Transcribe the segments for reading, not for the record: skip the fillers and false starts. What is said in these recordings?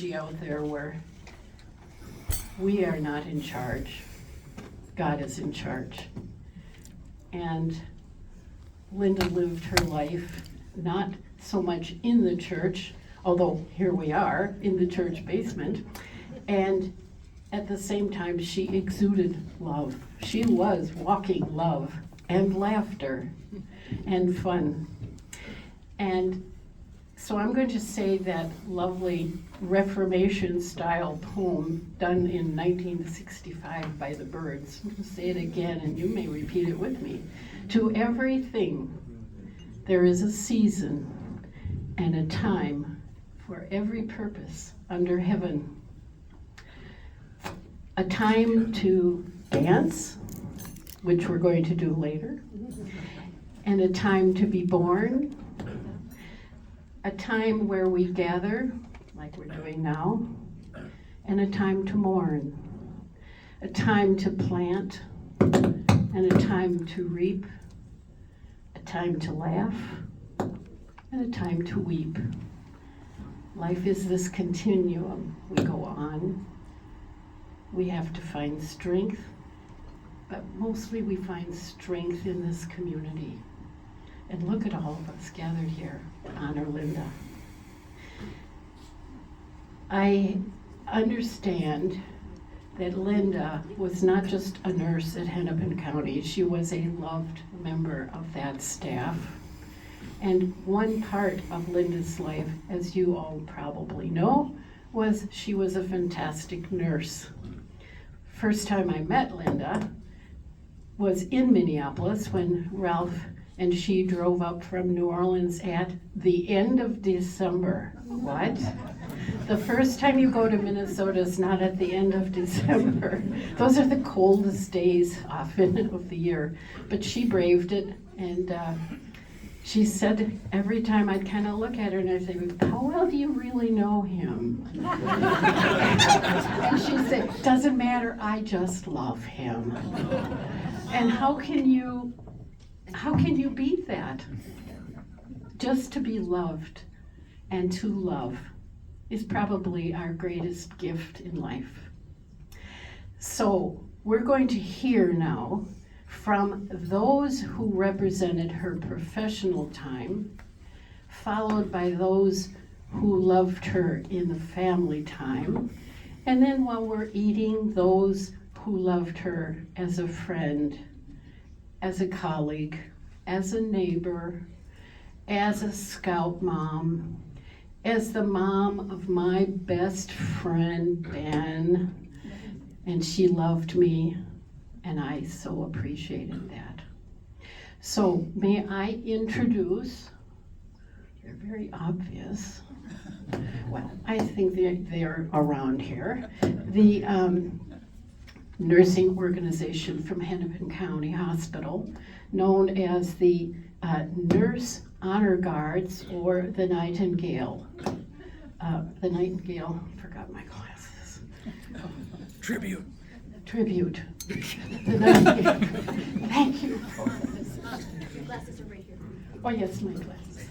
out there where we are not in charge. God is in charge. And Linda lived her life not so much in the church, although here we are in the church basement, and at the same time she exuded love. She was walking love and laughter and fun. And so I'm going to say that lovely Reformation-style poem done in 1965 by the Byrds. I'll say it again, and you may repeat it with me. To everything there is a season and a time for every purpose under heaven. A time to dance, which we're going to do later, and a time to be born, a time where we gather, like we're doing now, and a time to mourn, a time to plant, and a time to reap, a time to laugh, and a time to weep. Life is this continuum. We go on. We have to find strength, but mostly we find strength in this community. And look at all of us gathered here to honor Linda. I understand that Linda was not just a nurse at Hennepin County. She was a loved member of that staff. And one part of Linda's life, as you all probably know, was she was a fantastic nurse. First time I met Linda was in Minneapolis when Ralph and she drove up from New Orleans at the end of December. What? The first time you go to Minnesota is not at the end of December. Those are the coldest days often of the year. But she braved it, and she said every time I'd kind of look at her and I'd say, how well do you really know him? And she'd say, doesn't matter, I just love him. And how can you beat that? Just to be loved and to love is probably our greatest gift in life. So we're going to hear now from those who represented her professional time, followed by those who loved her in the family time, and then while we're eating, those who loved her as a friend, as a colleague, as a neighbor, as a scout mom, as the mom of my best friend, Ben, and she loved me, and I so appreciated that. So may I introduce, they're very obvious, well, I think they're around here, the nursing organization from Hennepin County Hospital, known as the Nurse Honor Guards, or the Nightingale. The Nightingale, forgot my glasses. Tribute. The Nightingale. Thank you. Your glasses are right here. Oh yes, my glasses.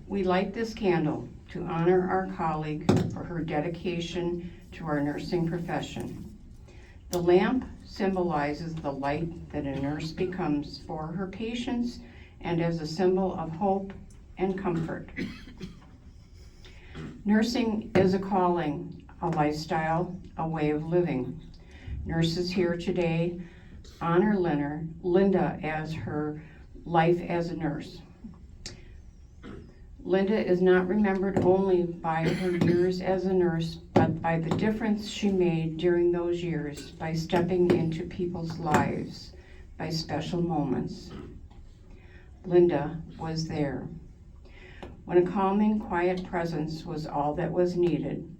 We light this candle to honor our colleague for her dedication to our nursing profession. The lamp symbolizes the light that a nurse becomes for her patients and as a symbol of hope and comfort. Nursing is a calling, a lifestyle, a way of living. Nurses here today honor Linda as her life as a nurse. Linda is not remembered only by her years as a nurse, but by the difference she made during those years by stepping into people's lives, by special moments. Linda was there. When a calming, quiet presence was all that was needed,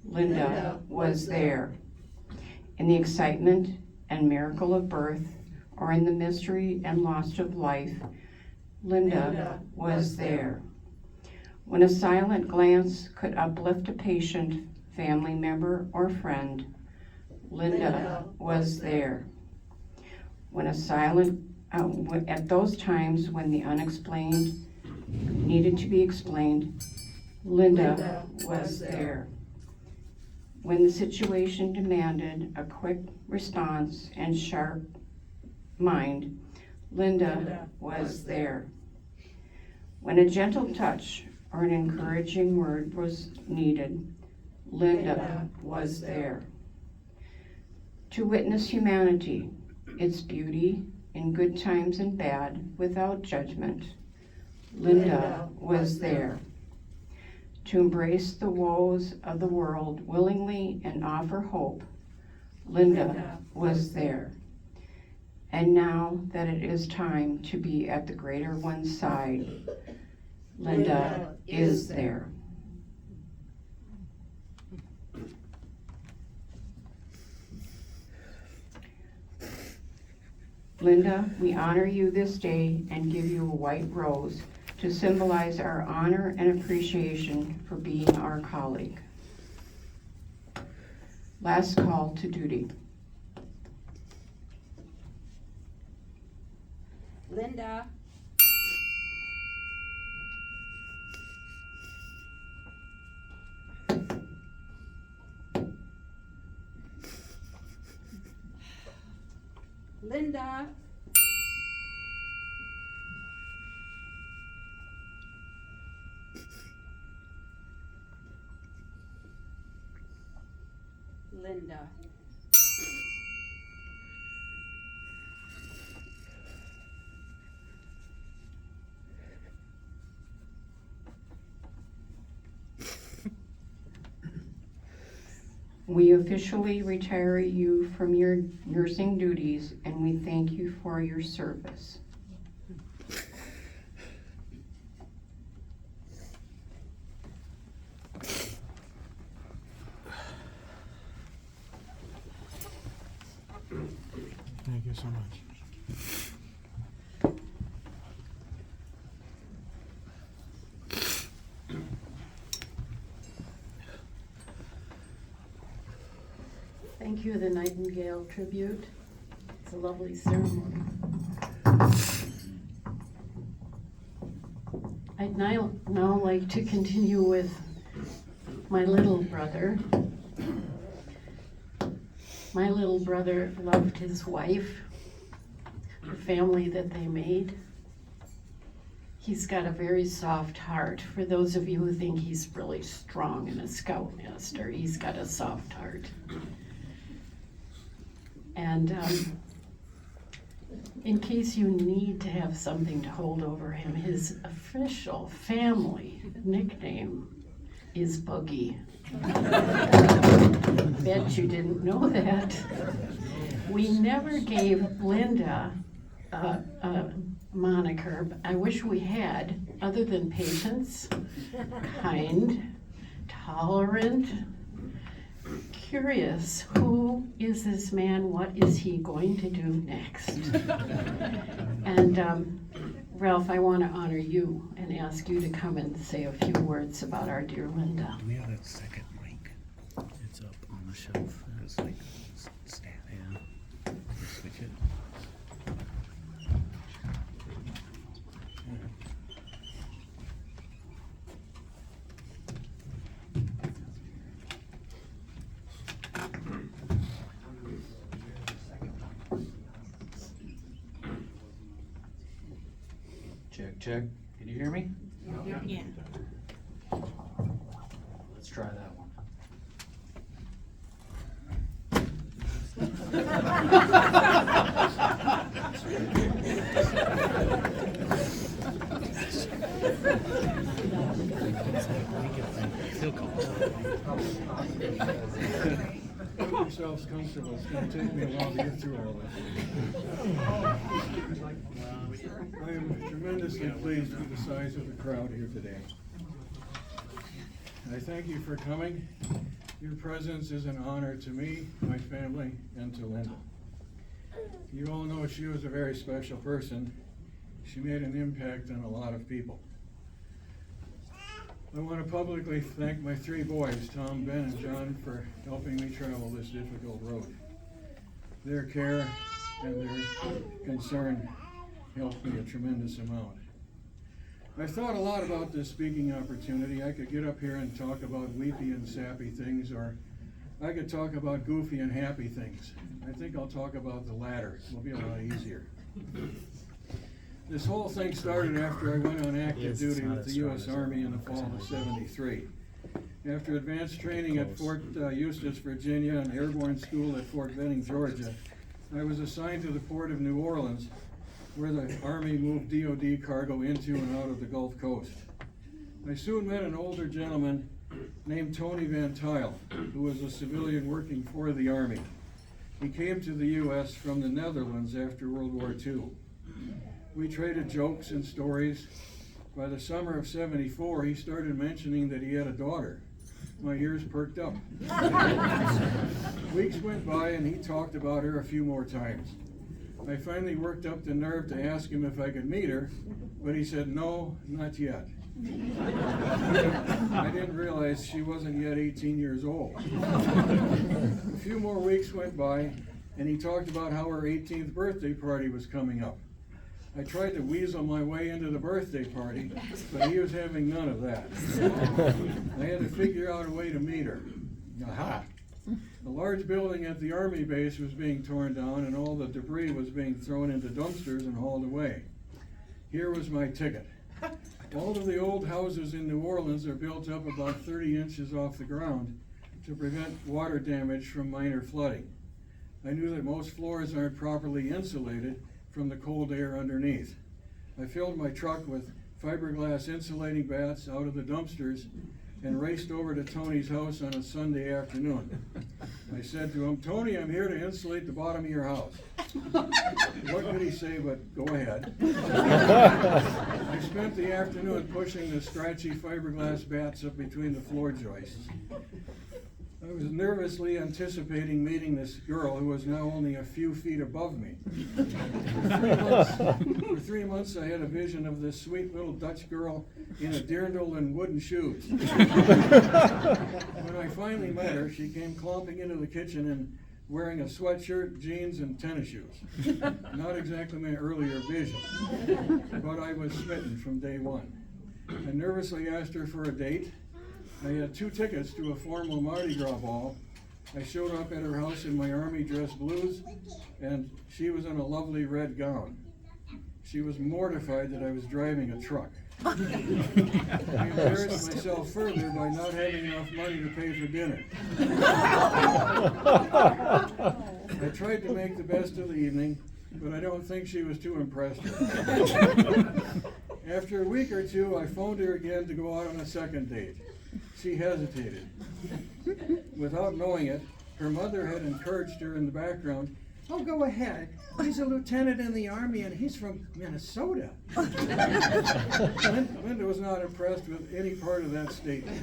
Linda was there. In the excitement and miracle of birth, or in the mystery and loss of life, Linda was there. When a silent glance could uplift a patient, family member, or friend, Linda was there. At those times when the unexplained needed to be explained, Linda was there. When the situation demanded a quick response and sharp mind, Linda was there. When a gentle touch or an encouraging word was needed, Linda was there. To witness humanity, its beauty in good times and bad, without judgment, Linda was there. To embrace the woes of the world willingly and offer hope, Linda was there. And now that it is time to be at the greater one's side, Linda is there. Linda, we honor you this day and give you a white rose to symbolize our honor and appreciation for being our colleague. Last call to duty. Linda. Linda. Linda. We officially retire you from your nursing duties and we thank you for your service. Thank you so much. Thank you, the Nightingale tribute. It's a lovely ceremony. I'd now like to continue with my little brother. My little brother loved his wife, the family that they made. He's got a very soft heart. For those of you who think he's really strong and a scoutmaster, he's got a soft heart. And in case you need to have something to hold over him, his official family nickname is Boogie. Bet you didn't know that. We never gave Linda a moniker. I wish we had, other than patience, kind, tolerant, curious. Who is this man? What is he going to do next? And Ralph, I want to honor you and ask you to come and say a few words about our dear Linda. Do we have that second mic? It's up on the shelf. It's like stand. Yeah. Switch it. Check, check. Can you hear me? Yeah. Let's try that one. Feel Make yourselves comfortable. It's going to take me a while to get through all this. I am tremendously pleased with the size of the crowd here today. I thank you for coming. Your presence is an honor to me, my family, and to Linda. You all know she was a very special person. She made an impact on a lot of people. I want to publicly thank my 3 boys, Tom, Ben, and John, for helping me travel this difficult road. Their care and their concern helped me a tremendous amount. I've thought a lot about this speaking opportunity. I could get up here and talk about weepy and sappy things, or I could talk about goofy and happy things. I think I'll talk about the latter. It'll be a lot easier. This whole thing started after I went on active duty with the U.S. Army in the fall of '73. After advanced training at Fort Eustis, Virginia, and airborne school at Fort Benning, Georgia, I was assigned to the port of New Orleans, where the Army moved DoD cargo into and out of the Gulf Coast. I soon met an older gentleman named Tony Van Tuyl, who was a civilian working for the Army. He came to the U.S. from the Netherlands after World War II. We traded jokes and stories. By the summer of '74, he started mentioning that he had a daughter. My ears perked up. Weeks went by and he talked about her a few more times. I finally worked up the nerve to ask him if I could meet her, but he said, no, not yet. I didn't realize she wasn't yet 18 years old. A few more weeks went by and he talked about how her 18th birthday party was coming up. I tried to weasel my way into the birthday party, but he was having none of that. I had to figure out a way to meet her. Aha! A large building at the Army base was being torn down and all the debris was being thrown into dumpsters and hauled away. Here was my ticket. All of the old houses in New Orleans are built up about 30 inches off the ground to prevent water damage from minor flooding. I knew that most floors aren't properly insulated from the cold air underneath. I filled my truck with fiberglass insulating bats out of the dumpsters and raced over to Tony's house on a Sunday afternoon. I said to him, Tony, I'm here to insulate the bottom of your house. What could he say but go ahead? I spent the afternoon pushing the scratchy fiberglass bats up between the floor joists. I was nervously anticipating meeting this girl who was now only a few feet above me. For 3 months, I had a vision of this sweet little Dutch girl in a dirndl and wooden shoes. When I finally met her, she came clomping into the kitchen and wearing a sweatshirt, jeans, and tennis shoes. Not exactly my earlier vision, but I was smitten from day one. I nervously asked her for a date. I had 2 tickets to a formal Mardi Gras ball. I showed up at her house in my army dress blues, and she was in a lovely red gown. She was mortified that I was driving a truck. I embarrassed myself further by not having enough money to pay for dinner. I tried to make the best of the evening, but I don't think she was too impressed with it. After a week or 2, I phoned her again to go out on a second date. She hesitated. Without knowing it, her mother had encouraged her in the background, oh, go ahead. He's a lieutenant in the Army and he's from Minnesota. Linda was not impressed with any part of that statement.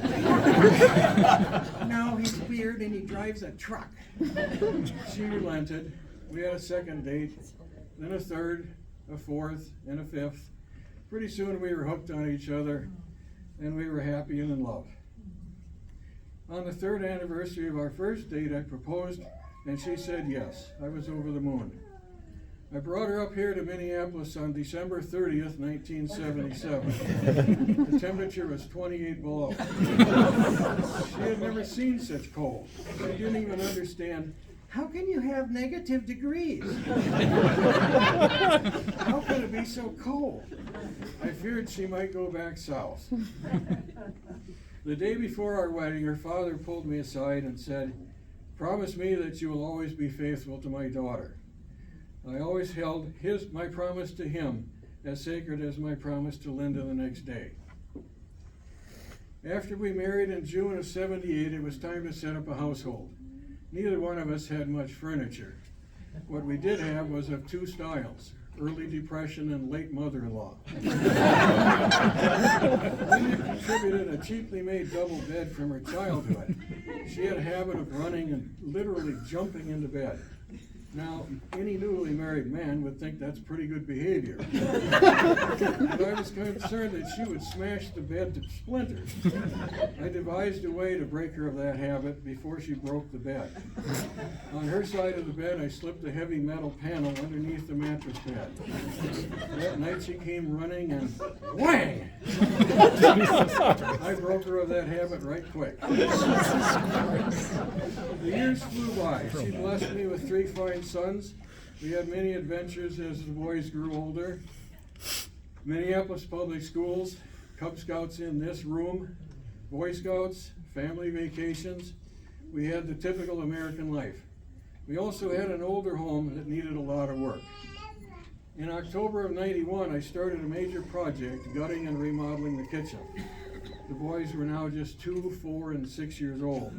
No, he's weird and he drives a truck. She relented. We had a second date, then a third, a fourth, and a fifth. Pretty soon we were hooked on each other and we were happy and in love. On the 3rd anniversary of our first date, I proposed, and she said yes. I was over the moon. I brought her up here to Minneapolis on December 30th, 1977. The temperature was 28 below. She had never seen such cold. She didn't even understand, how can you have negative degrees? How could it be so cold? I feared she might go back south. The day before our wedding, her father pulled me aside and said, promise me that you will always be faithful to my daughter. I always held my promise to him as sacred as my promise to Linda the next day. After we married in June of '78, it was time to set up a household. Neither one of us had much furniture. What we did have was of 2 styles, early depression and late mother-in-law. Linda contributed a cheaply made double bed from her childhood. She had a habit of running and literally jumping into bed. Now, any newly married man would think that's pretty good behavior. But I was concerned that she would smash the bed to splinters. I devised a way to break her of that habit before she broke the bed. On her side of the bed, I slipped a heavy metal panel underneath the mattress pad. That night she came running and whang! I broke her of that habit right quick. The years flew by. She blessed me with 3 fine sons. We had many adventures as the boys grew older. Minneapolis Public Schools, Cub Scouts in this room, Boy Scouts, family vacations. We had the typical American life. We also had an older home that needed a lot of work. In October of '91, I started a major project, gutting and remodeling the kitchen. The boys were now just 2, 4, and 6 years old.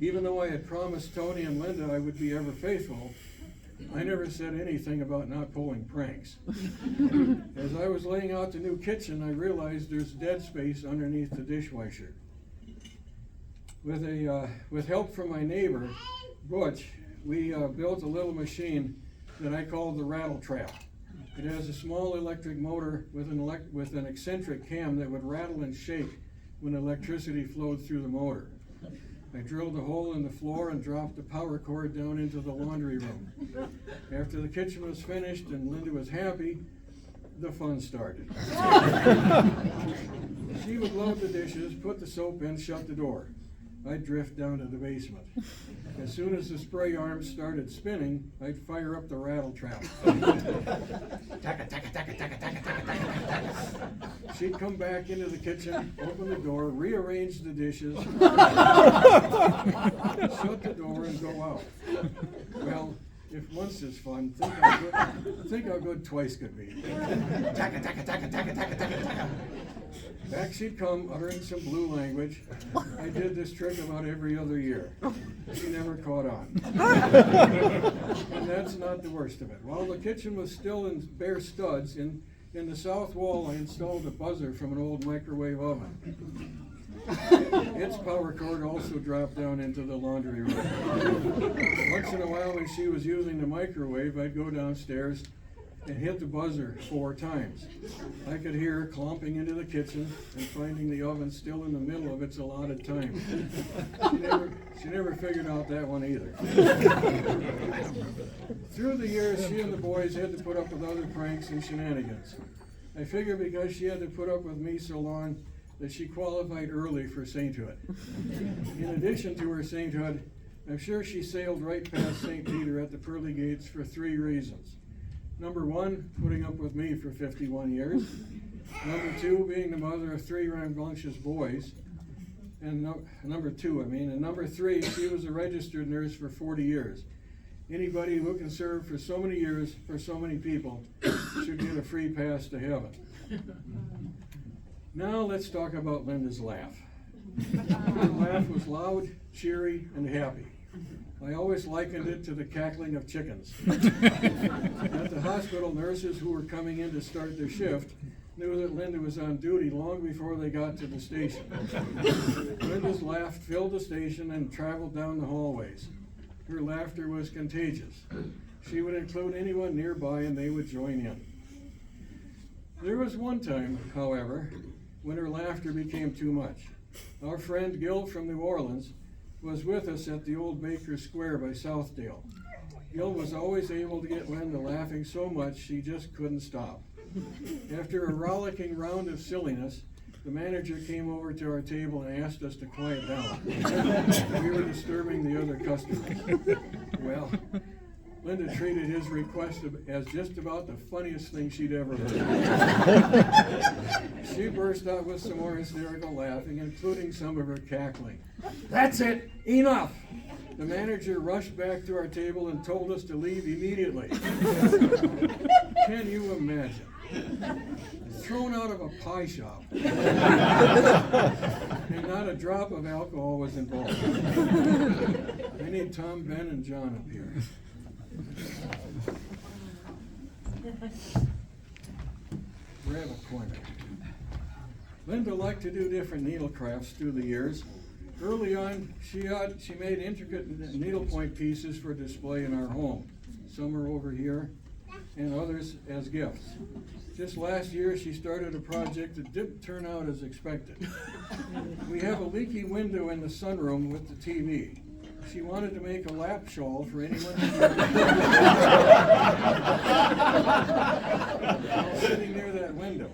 Even though I had promised Tony and Linda I would be ever faithful, I never said anything about not pulling pranks. As I was laying out the new kitchen, I realized there's dead space underneath the dishwasher. With help from my neighbor, Butch, we built a little machine that I called the rattle trap. It has a small electric motor with an eccentric cam that would rattle and shake when electricity flowed through the motor. I drilled a hole in the floor and dropped the power cord down into the laundry room. After the kitchen was finished and Linda was happy, the fun started. She would load the dishes, put the soap in, shut the door. I'd drift down to the basement. As soon as the spray arms started spinning, I'd fire up the rattle trap. She'd come back into the kitchen, open the door, rearrange the dishes, shut the door, and go out. Well, if once is fun, think how good twice could be. Back she'd come, uttering some blue language. I did this trick about every other year. She never caught on. And that's not the worst of it. While the kitchen was still in bare studs, in the south wall I installed a buzzer from an old microwave oven. Its power cord also dropped down into the laundry room. Once in a while when she was using the microwave, I'd go downstairs and hit the buzzer 4 times. I could hear her clomping into the kitchen and finding the oven still in the middle of its allotted time. She never figured out that one either. Through the years, she and the boys had to put up with other pranks and shenanigans. I figure because she had to put up with me so long that she qualified early for sainthood. In addition to her sainthood, I'm sure she sailed right past St. Peter at the pearly gates for 3 reasons. Number 1, putting up with me for 51 years. Number 2, being the mother of 3 rambunctious boys. And number 3, she was a registered nurse for 40 years. Anybody who can serve for so many years for so many people should get a free pass to heaven. Now let's talk about Linda's laugh. Her laugh was loud, cheery, and happy. I always likened it to the cackling of chickens. At the hospital, nurses who were coming in to start their shift knew that Linda was on duty long before they got to the station. Linda's laugh filled the station and traveled down the hallways. Her laughter was contagious. She would include anyone nearby and they would join in. There was one time, however, when her laughter became too much. Our friend Gil from New Orleans was with us at the old Baker Square by Southdale. Gil was always able to get Linda laughing so much she just couldn't stop. After a rollicking round of silliness, the manager came over to our table and asked us to quiet down. We were disturbing the other customers. Well, Linda treated his request as just about the funniest thing she'd ever heard. She burst out with some more hysterical laughing, including some of her cackling. That's it! Enough! The manager rushed back to our table and told us to leave immediately. Can you imagine? Thrown out of a pie shop. And not a drop of alcohol was involved. I need Tom, Ben, and John up here. Grab a corner. Linda liked to do different needle crafts through the years. Early on, she made intricate needlepoint pieces for display in our home. Some are over here, and others as gifts. Just last year, she started a project that didn't turn out as expected. We have a leaky window in the sunroom with the TV. She wanted to make a lap shawl for anyone sitting near that window.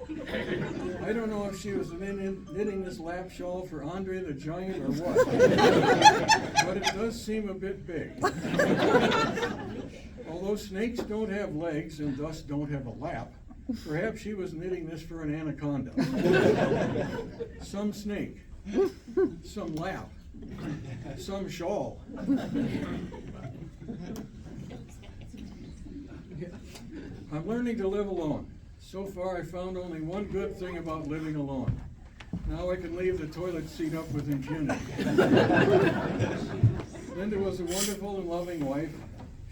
I don't know if she was knitting this lap shawl for Andre the Giant or what, but it does seem a bit big. Although snakes don't have legs and thus don't have a lap, perhaps she was knitting this for an anaconda. Some snake, some lap, some shawl. I'm learning to live alone. So far, I found only one good thing about living alone. Now I can leave the toilet seat up with impunity. Linda was a wonderful and loving wife.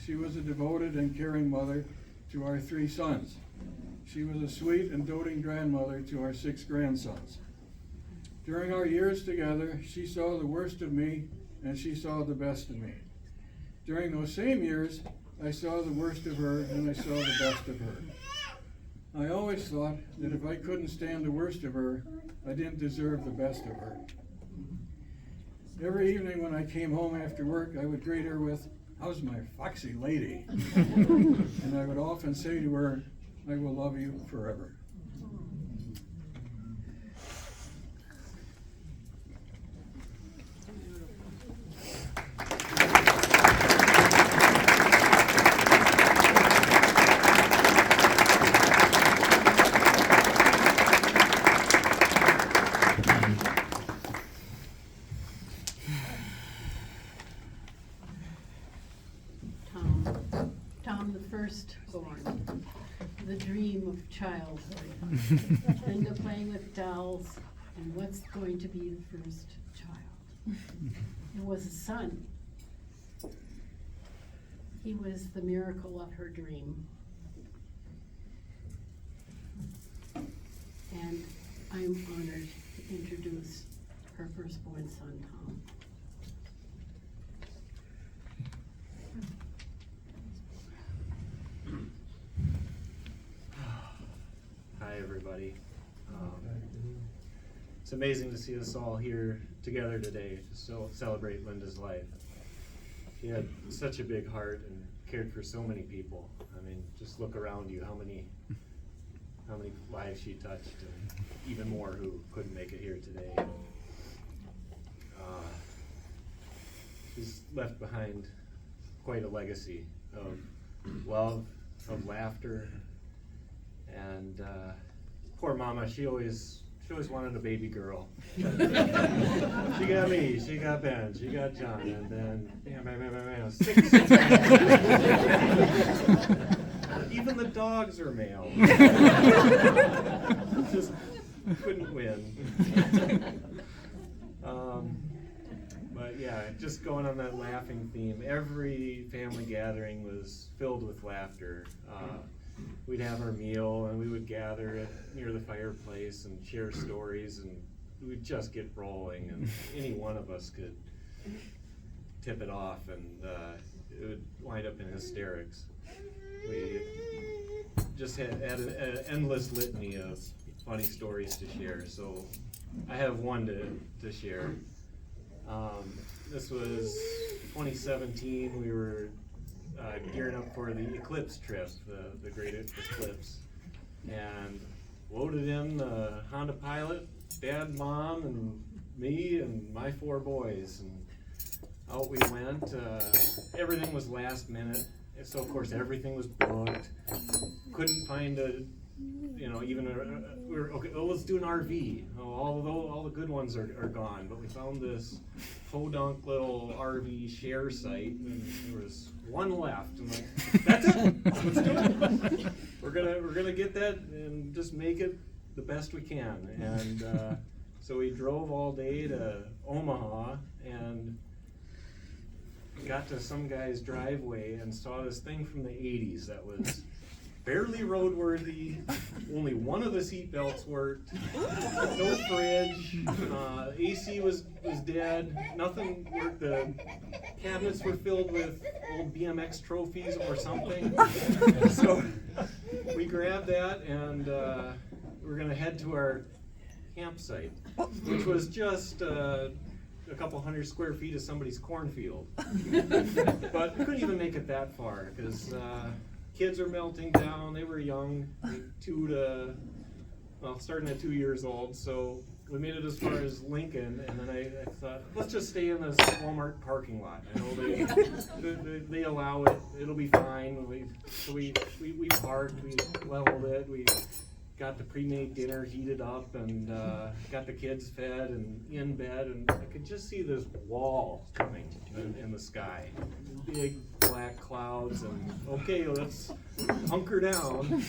She was a devoted and caring mother to our 3 sons. She was a sweet and doting grandmother to our 6 grandsons. During our years together, she saw the worst of me and she saw the best of me. During those same years, I saw the worst of her and I saw the best of her. I always thought that if I couldn't stand the worst of her, I didn't deserve the best of her. Every evening when I came home after work, I would greet her with, "How's my foxy lady?" And I would often say to her, "I will love you forever." Tom, the firstborn, the dream of childhood. Linda playing with dolls, and what's going to be the first child? It was a son. He was the miracle of her dream. And I'm honored to introduce her firstborn son, Tom. Hi, everybody. It's amazing to see us all here together today to celebrate Linda's life. She had such a big heart and cared for so many people. I mean, just look around you, how many lives she touched, and even more who couldn't make it here today. She's left behind quite a legacy of love, of laughter, and poor Mama, she always wanted a baby girl. She got me, she got Ben, she got John, and then 6. Even the dogs are male. Just couldn't win. But yeah, just going on that laughing theme, every family gathering was filled with laughter. We'd have our meal and we would gather near the fireplace and share stories, and we'd just get rolling, and any one of us could tip it off, and it would wind up in hysterics. We just had an endless litany of funny stories to share, so I have one to share. This was 2017. We were gearing up for the eclipse trip, the great eclipse, and loaded in the Honda Pilot, Dad, Mom, and me, and my 4 boys, and out we went. Everything was last minute, so of course everything was booked. Couldn't find we were okay. Let's do an RV. All the good ones are gone, but we found this podunk little RV share site, and there was one left. I'm like, that's it. Let's do it. We're gonna get that and just make it the best we can. And so we drove all day to Omaha and got to some guy's driveway and saw this thing from the 80s that was barely roadworthy. Only one of the seat belts worked. No fridge. AC was dead. Nothing worked. The cabinets were filled with old BMX trophies or something. So we grabbed that and we're gonna head to our campsite, which was just a couple hundred square feet of somebody's cornfield. But we couldn't even make it that far because kids are melting down. They were young, starting at 2 years old. So we made it as far as Lincoln, and then I thought, let's just stay in this Walmart parking lot. I know they allow it. It'll be fine. So we parked. We leveled it. We got the pre-made dinner heated up and got the kids fed and in bed, and I could just see this wall coming in the sky. Big black clouds, and okay, let's hunker down.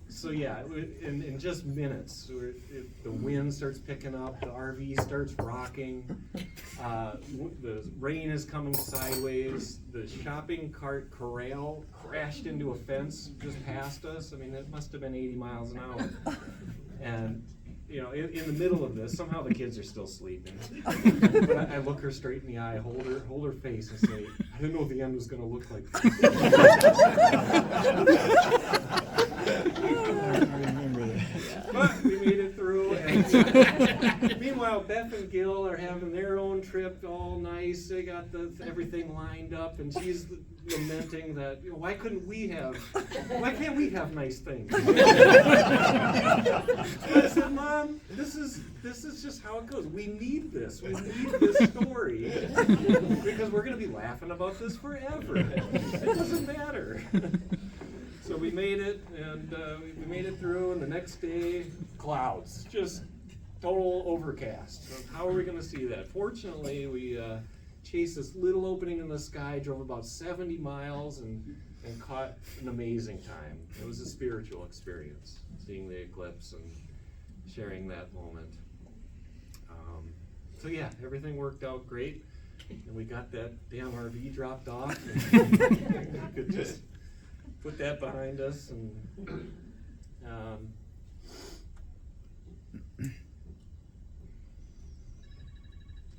So yeah, in just minutes, the wind starts picking up, the RV starts rocking, the rain is coming sideways, the shopping cart corral crashed into a fence just past us. I mean, it must have been 80 miles an hour. And you know, in the middle of this, somehow the kids are still sleeping. But I look her straight in the eye, hold her face, and say, I didn't know the end was going to look like this. But we made it through. And meanwhile, Beth and Gil are having their own trip, all nice. They got everything lined up, and she's lamenting that, you know, why can't we have nice things? I said, Mom, this is just how it goes. We need this. We need this story because we're going to be laughing about this forever. It doesn't matter. So we made it, and we made it through, and the next day, clouds, just total overcast. So how are we going to see that? Fortunately, we chased this little opening in the sky, drove about 70 miles, and caught an amazing time. It was a spiritual experience, seeing the eclipse and sharing that moment. So yeah, everything worked out great, and we got that damn RV dropped off, and we could just put that behind us. And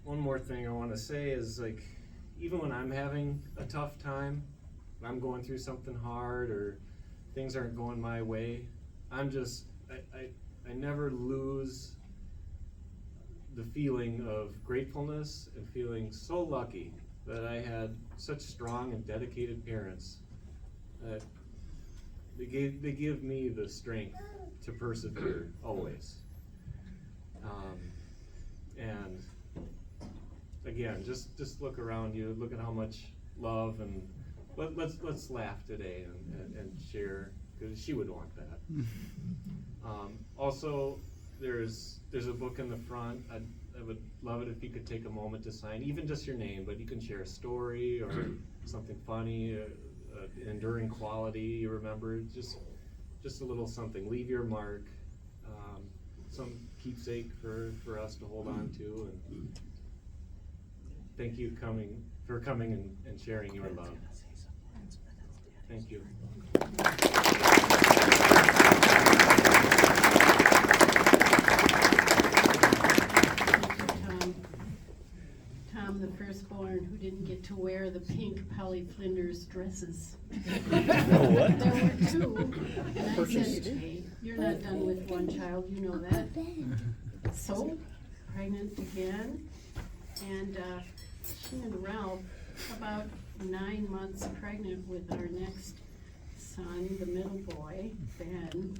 one more thing I want to say is, like, even when I'm having a tough time, when I'm going through something hard or things aren't going my way, I never lose the feeling of gratefulness and feeling so lucky that I had such strong and dedicated parents that they give me the strength to persevere always. And again, just look around you, look at how much love, and let's laugh today and share, because she would want that. Also, there's a book in the front. I would love it if you could take a moment to sign, even just your name, but you can share a story or something funny, enduring quality you remember, just a little something. Leave your mark, some keepsake for us to hold on to. And thank you for coming and sharing your love. Thank you. Tom, the firstborn, who didn't get to wear the pink Polly Flinders dresses. What? There were two, and I said, hey, you're not done with one child, you know that. So, pregnant again, and she and Ralph, about 9 months pregnant with our next son, the middle boy, Ben,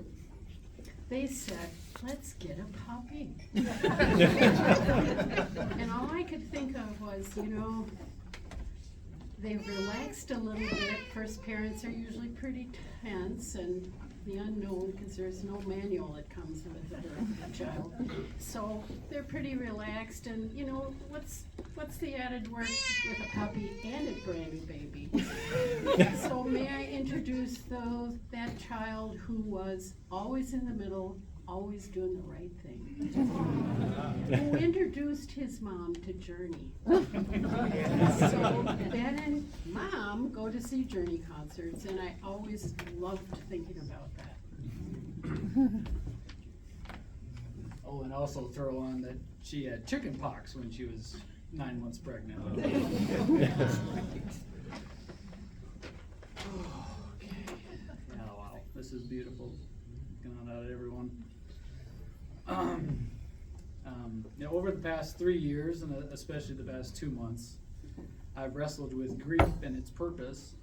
they said, let's get a puppy. And all I could think of was, you know, they've relaxed a little bit. First parents are usually pretty tense and the unknown, because there's no manual that comes with the birth of a child. So they're pretty relaxed, and you know, what's the added work with a puppy and a brand new baby? So may I introduce that child who was always in the middle, always doing the right thing, who introduced his mom to Journey. So Ben and Mom go to see Journey concerts, and I always loved thinking about that. Oh, and also throw on that she had chicken pox when she was 9 months pregnant. Yeah, wow, this is beautiful. Going out at everyone. Over the past 3 years, and especially the past 2 months, I've wrestled with grief and its purpose.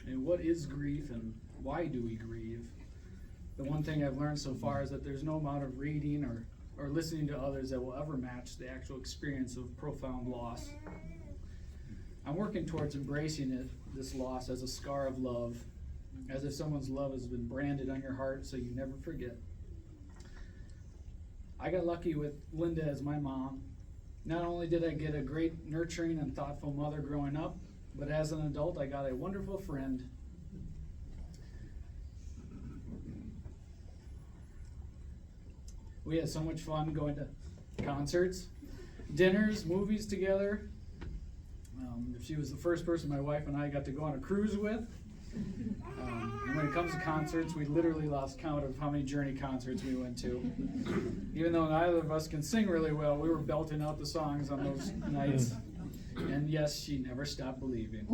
And what is grief and why do we grieve? The one thing I've learned so far is that there's no amount of reading or listening to others that will ever match the actual experience of profound loss. I'm working towards embracing this loss as a scar of love, as if someone's love has been branded on your heart so you never forget. I got lucky with Linda as my mom. Not only did I get a great nurturing and thoughtful mother growing up, but as an adult I got a wonderful friend. We had so much fun going to concerts, dinners, movies together. She was the first person my wife and I got to go on a cruise with. And when it comes to concerts, we literally lost count of how many Journey concerts we went to. Even though neither of us can sing really well, we were belting out the songs on those nights. And yes, she never stopped believing.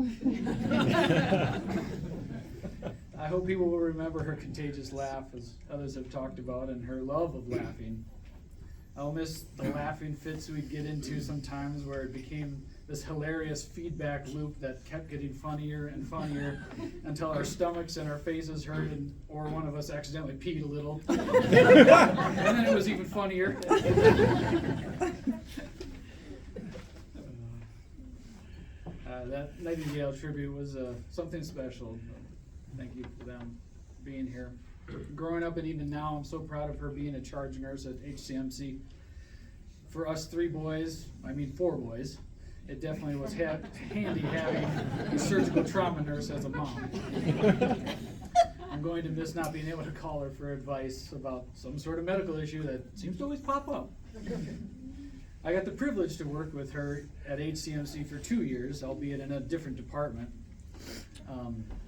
I hope people will remember her contagious laugh, as others have talked about, and her love of laughing. I'll miss the laughing fits we'd get into sometimes, where it became this hilarious feedback loop that kept getting funnier and funnier until our stomachs and our faces hurt, or one of us accidentally peed a little. And then it was even funnier. That Nightingale tribute was something special. Thank you for them being here. Growing up and even now, I'm so proud of her being a charge nurse at HCMC. For us 4 boys, it definitely was handy having a surgical trauma nurse as a mom. I'm going to miss not being able to call her for advice about some sort of medical issue that seems to always pop up. I got the privilege to work with her at HCMC for 2 years, albeit in a different department.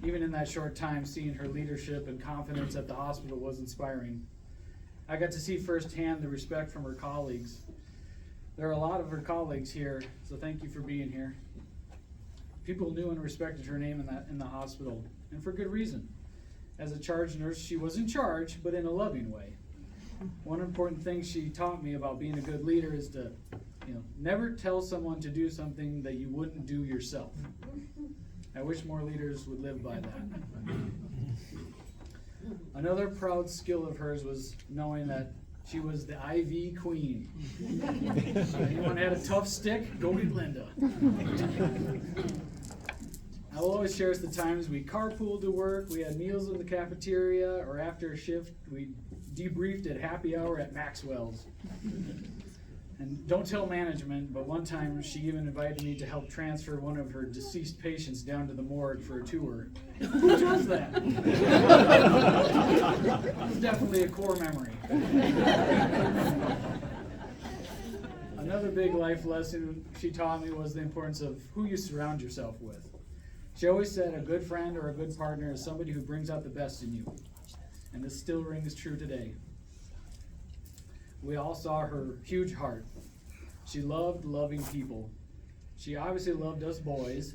Even in that short time, seeing her leadership and confidence at the hospital was inspiring. I got to see firsthand the respect from her colleagues. There are a lot of her colleagues here, so thank you for being here. People knew and respected her name in the hospital, and for good reason. As a charge nurse, she was in charge, but in a loving way. One important thing she taught me about being a good leader is to, never tell someone to do something that you wouldn't do yourself. I wish more leaders would live by that. Another proud skill of hers was knowing that she was the IV queen. Anyone had a tough stick? Go get Linda. I will always cherish the times we carpooled to work, we had meals in the cafeteria, or after a shift, we debriefed at happy hour at Maxwell's. And don't tell management, but one time she even invited me to help transfer one of her deceased patients down to the morgue for a tour. Who does that? It's definitely a core memory. Another big life lesson she taught me was the importance of who you surround yourself with. She always said a good friend or a good partner is somebody who brings out the best in you. And this still rings true today. We all saw her huge heart. She loved loving people. She obviously loved us boys,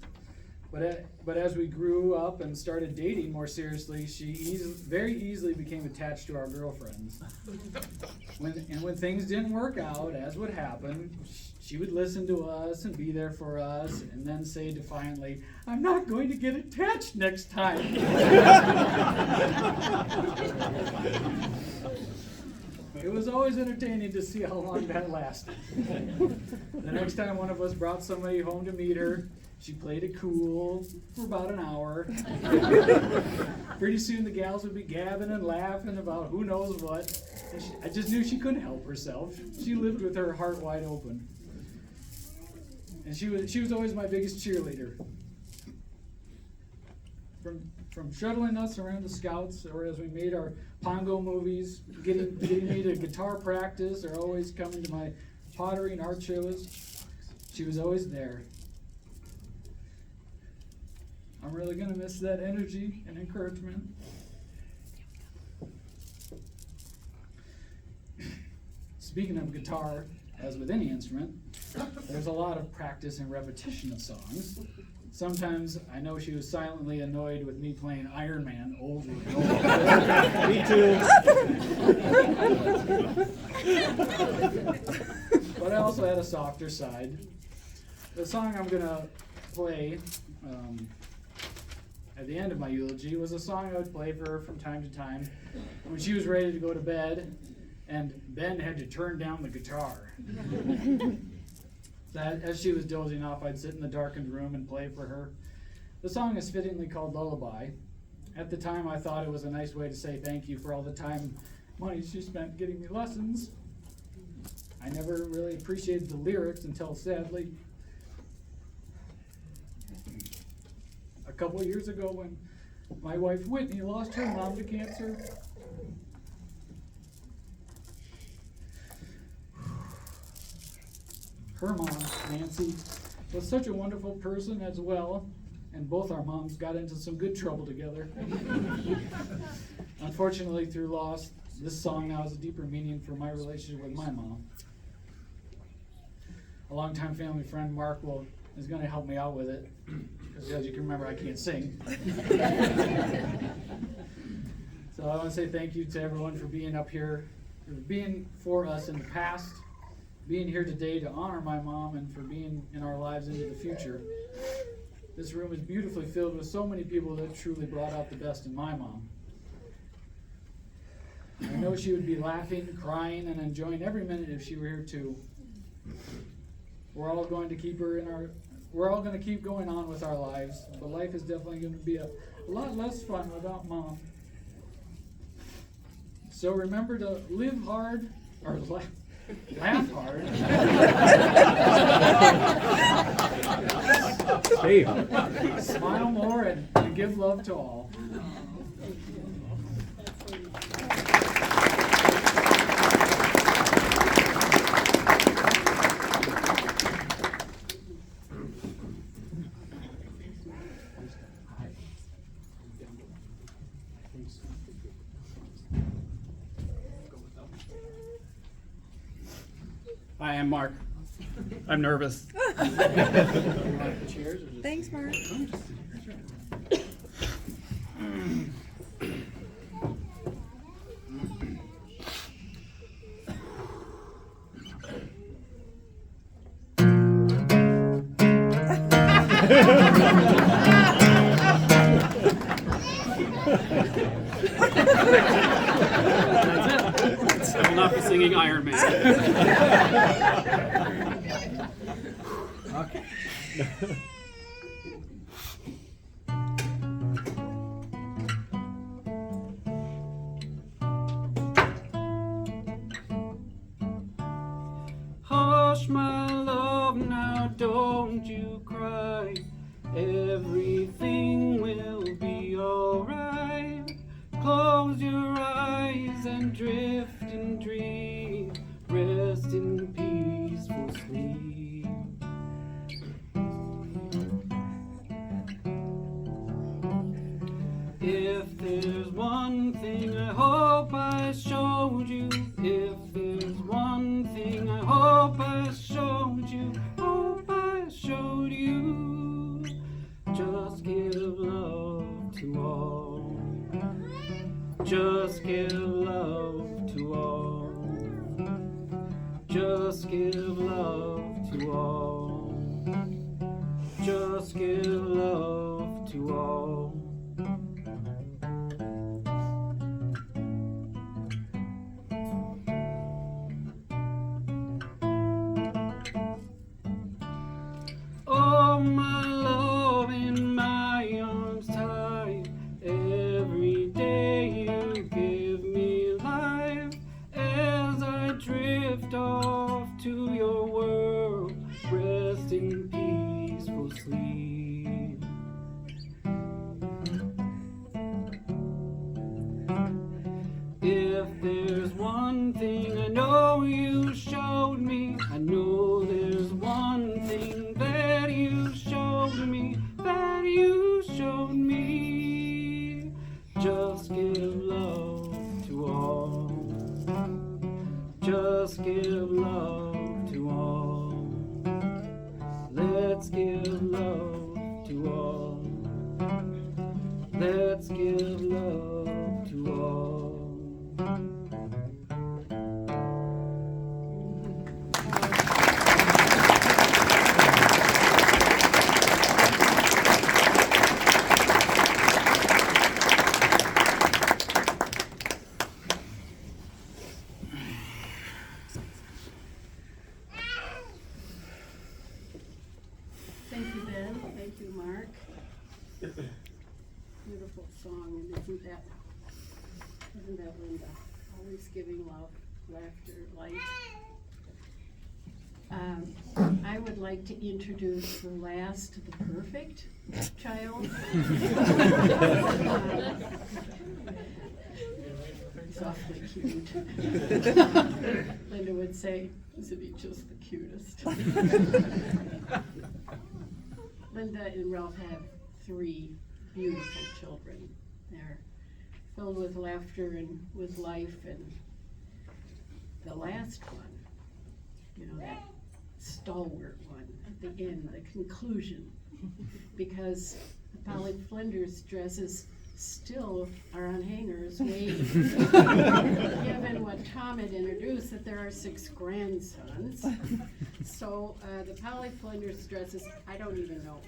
but as we grew up and started dating more seriously, she very easily became attached to our girlfriends. When things didn't work out, as would happen, she would listen to us and be there for us, and then say defiantly, "I'm not going to get attached next time." It was always entertaining to see how long that lasted. The next time one of us brought somebody home to meet her, she played it cool for about an hour. Pretty soon the gals would be gabbing and laughing about who knows what. And I just knew she couldn't help herself. She lived with her heart wide open. And she was always my biggest cheerleader. From shuttling us around the scouts, or as we made our Pongo movies, getting me to guitar practice, or always coming to my pottery and art shows, she was always there. I'm really gonna miss that energy and encouragement. Speaking of guitar, as with any instrument, there's a lot of practice and repetition of songs. Sometimes I know she was silently annoyed with me playing Iron Man over and over. Me too. But I also had a softer side. The song I'm gonna play at the end of my eulogy was a song I would play for her from time to time when she was ready to go to bed and Ben had to turn down the guitar. That, as she was dozing off, I'd sit in the darkened room and play for her. The song is fittingly called Lullaby. At the time, I thought it was a nice way to say thank you for all the time, money she spent getting me lessons. I never really appreciated the lyrics until, sadly, a couple of years ago when my wife Whitney lost her mom to cancer. Her mom, Nancy, was such a wonderful person as well, and both our moms got into some good trouble together. Unfortunately, through loss, this song now has a deeper meaning for my relationship with my mom. A longtime family friend, Mark, is going to help me out with it, because as you can remember, I can't sing. So I want to say thank you to everyone for being up here, for being for us in the past, being here today to honor my mom, and for being in our lives into the future. This room is beautifully filled with so many people that truly brought out the best in my mom. I know she would be laughing, crying, and enjoying every minute if she were here too. We're all going to keep going on with our lives, but life is definitely going to be a lot less fun without Mom. So remember to live hard, or laugh hard. Steve. Smile more and give love to all. Hi, I'm Mark. I'm nervous. Thanks, Mark. That's it. I will not be singing Iron Man. Okay. Hush, my love, now don't you cry. Everything will be alright. Close your eyes and drift and dream. Rest in peaceful sleep. If there's one thing I hope I showed you, if there's one thing I hope I showed you, just give love to all. Just give love to all. Just give love to all. Just give love to all. Oh, my love, in my arms tight. Every day you give me life as I drift off to your world. Rest in peaceful sleep. Thank you, Mark. Beautiful song, and isn't that Linda? Always giving love, laughter, light. I would like to introduce the last, the perfect child. He's awfully cute. Linda would say, isn't he just the cutest? Linda and Ralph have 3 beautiful children. They're filled with laughter and with life, and the last one, you know, that stalwart one at the end, the conclusion, because the Polly Flinders dresses still are on hangers waiting. Given what Tom had introduced, that there are 6 grandsons. So the Polly Flinders dresses, I don't even know,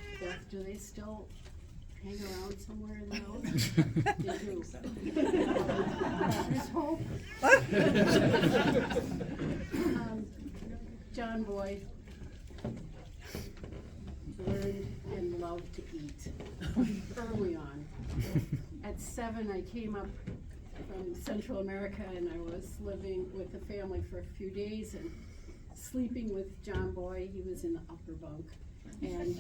do they still hang around somewhere in the house? They do. There's hope. John Boy learned and loved to eat early on. At 7, I came up from Central America, and I was living with the family for a few days and sleeping with John Boy. He was in the upper bunk, and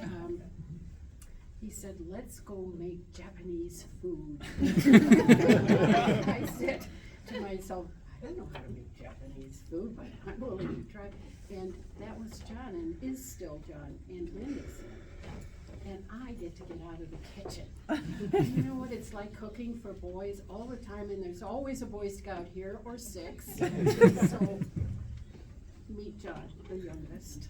he said, "Let's go make Japanese food." I said to myself, I don't know how to make Japanese food, but I'm willing to try. And that was John, and is still John, and Linda's. And I get to get out of the kitchen. You know what it's like cooking for boys all the time, and there's always a Boy Scout here, or 6. So, meet John, the youngest.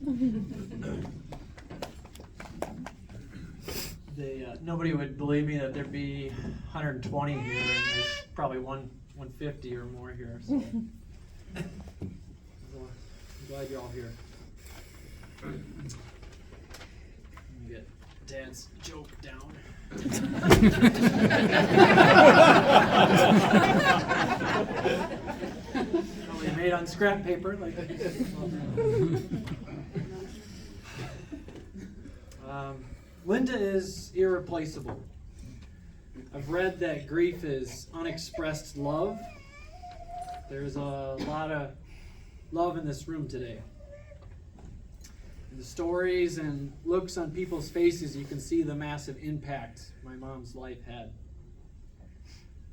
Nobody would believe me that there'd be 120 here, and there's probably 150 or more here. So. I'm glad you're all here. Let me get Dad's joke down. Probably made on scrap paper. Like. Linda is irreplaceable. I've read that grief is unexpressed love. There's a lot of love in this room today. In the stories and looks on people's faces, you can see the massive impact my mom's life had.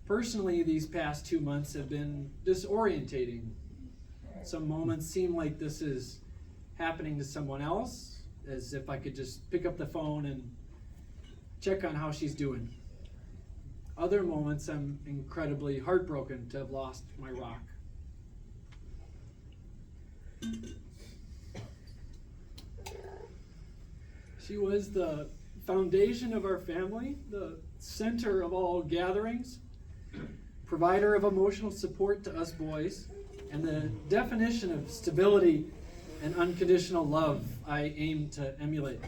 Personally, these past 2 months have been disorientating. Some moments seem like this is happening to someone else, as if I could just pick up the phone and check on how she's doing. Other moments, I'm incredibly heartbroken to have lost my rock. She was the foundation of our family, the center of all gatherings, provider of emotional support to us boys, and the definition of stability and unconditional love I aim to emulate.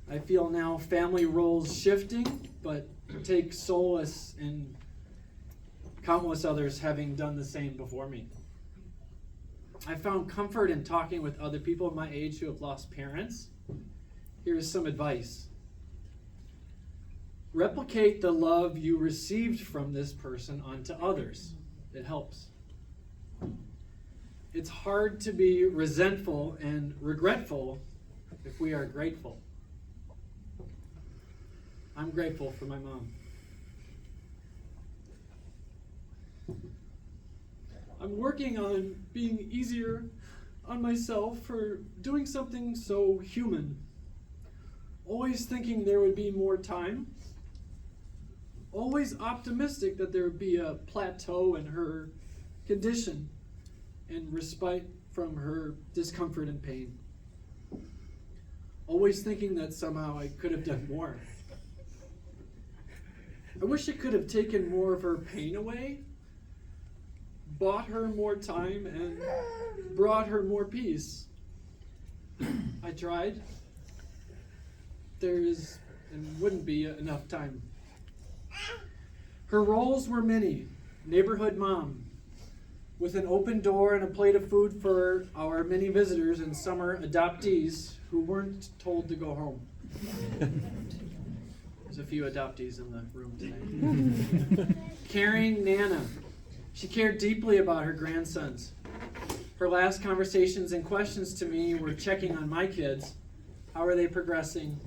I feel now family roles shifting, but take solace in countless others having done the same before me. I found comfort in talking with other people my age who have lost parents. Here's some advice. Replicate the love you received from this person onto others. It helps. It's hard to be resentful and regretful if we are grateful. I'm grateful for my mom. I'm working on being easier on myself for doing something so human. Always thinking there would be more time. Always optimistic that there would be a plateau in her condition and respite from her discomfort and pain. Always thinking that somehow I could have done more. I wish I could have taken more of her pain away, bought her more time, and brought her more peace. I tried. There is and wouldn't be enough time. Her roles were many. Neighborhood mom, with an open door and a plate of food for our many visitors and summer adoptees who weren't told to go home. There's a few adoptees in the room today. Caring Nana. She cared deeply about her grandsons. Her last conversations and questions to me were checking on my kids. How are they progressing?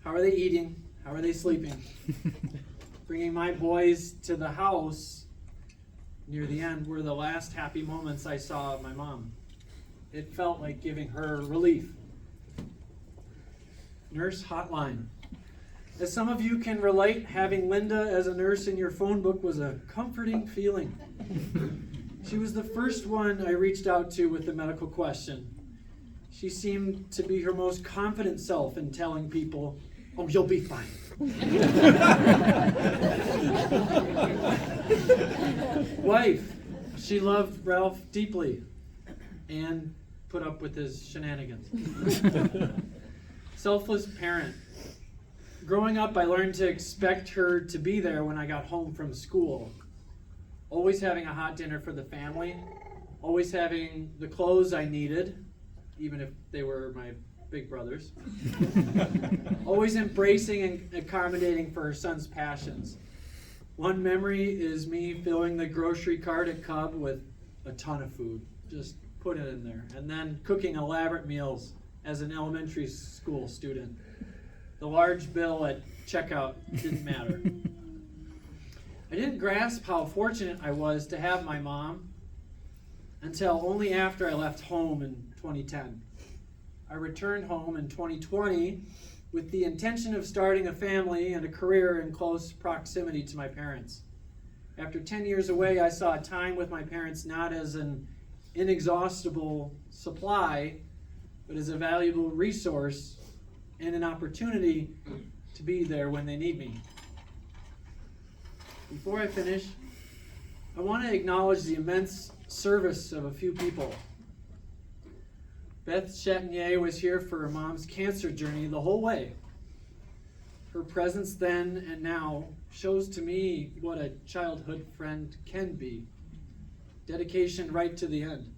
How are they eating? How are they sleeping? Bringing my boys to the house near the end were the last happy moments I saw of my mom. It felt like giving her relief. Nurse hotline. As some of you can relate, having Linda as a nurse in your phone book was a comforting feeling. She was the first one I reached out to with a medical question. She seemed to be her most confident self in telling people, "Oh, you'll be fine." Wife. She loved Ralph deeply and put up with his shenanigans. Selfless parent. Growing up, I learned to expect her to be there when I got home from school. Always having a hot dinner for the family. Always having the clothes I needed, even if they were my big brothers. Always embracing and accommodating for her son's passions. One memory is me filling the grocery cart at Cub with a ton of food. Just put it in there. And then cooking elaborate meals as an elementary school student. The large bill at checkout didn't matter. I didn't grasp how fortunate I was to have my mom until only after I left home in 2010. I returned home in 2020 with the intention of starting a family and a career in close proximity to my parents. After 10 years away, I saw time with my parents not as an inexhaustible supply, but as a valuable resource and an opportunity to be there when they need me. Before I finish, I want to acknowledge the immense service of a few people. Beth Chatinier was here for her mom's cancer journey the whole way. Her presence then and now shows to me what a childhood friend can be. Dedication right to the end.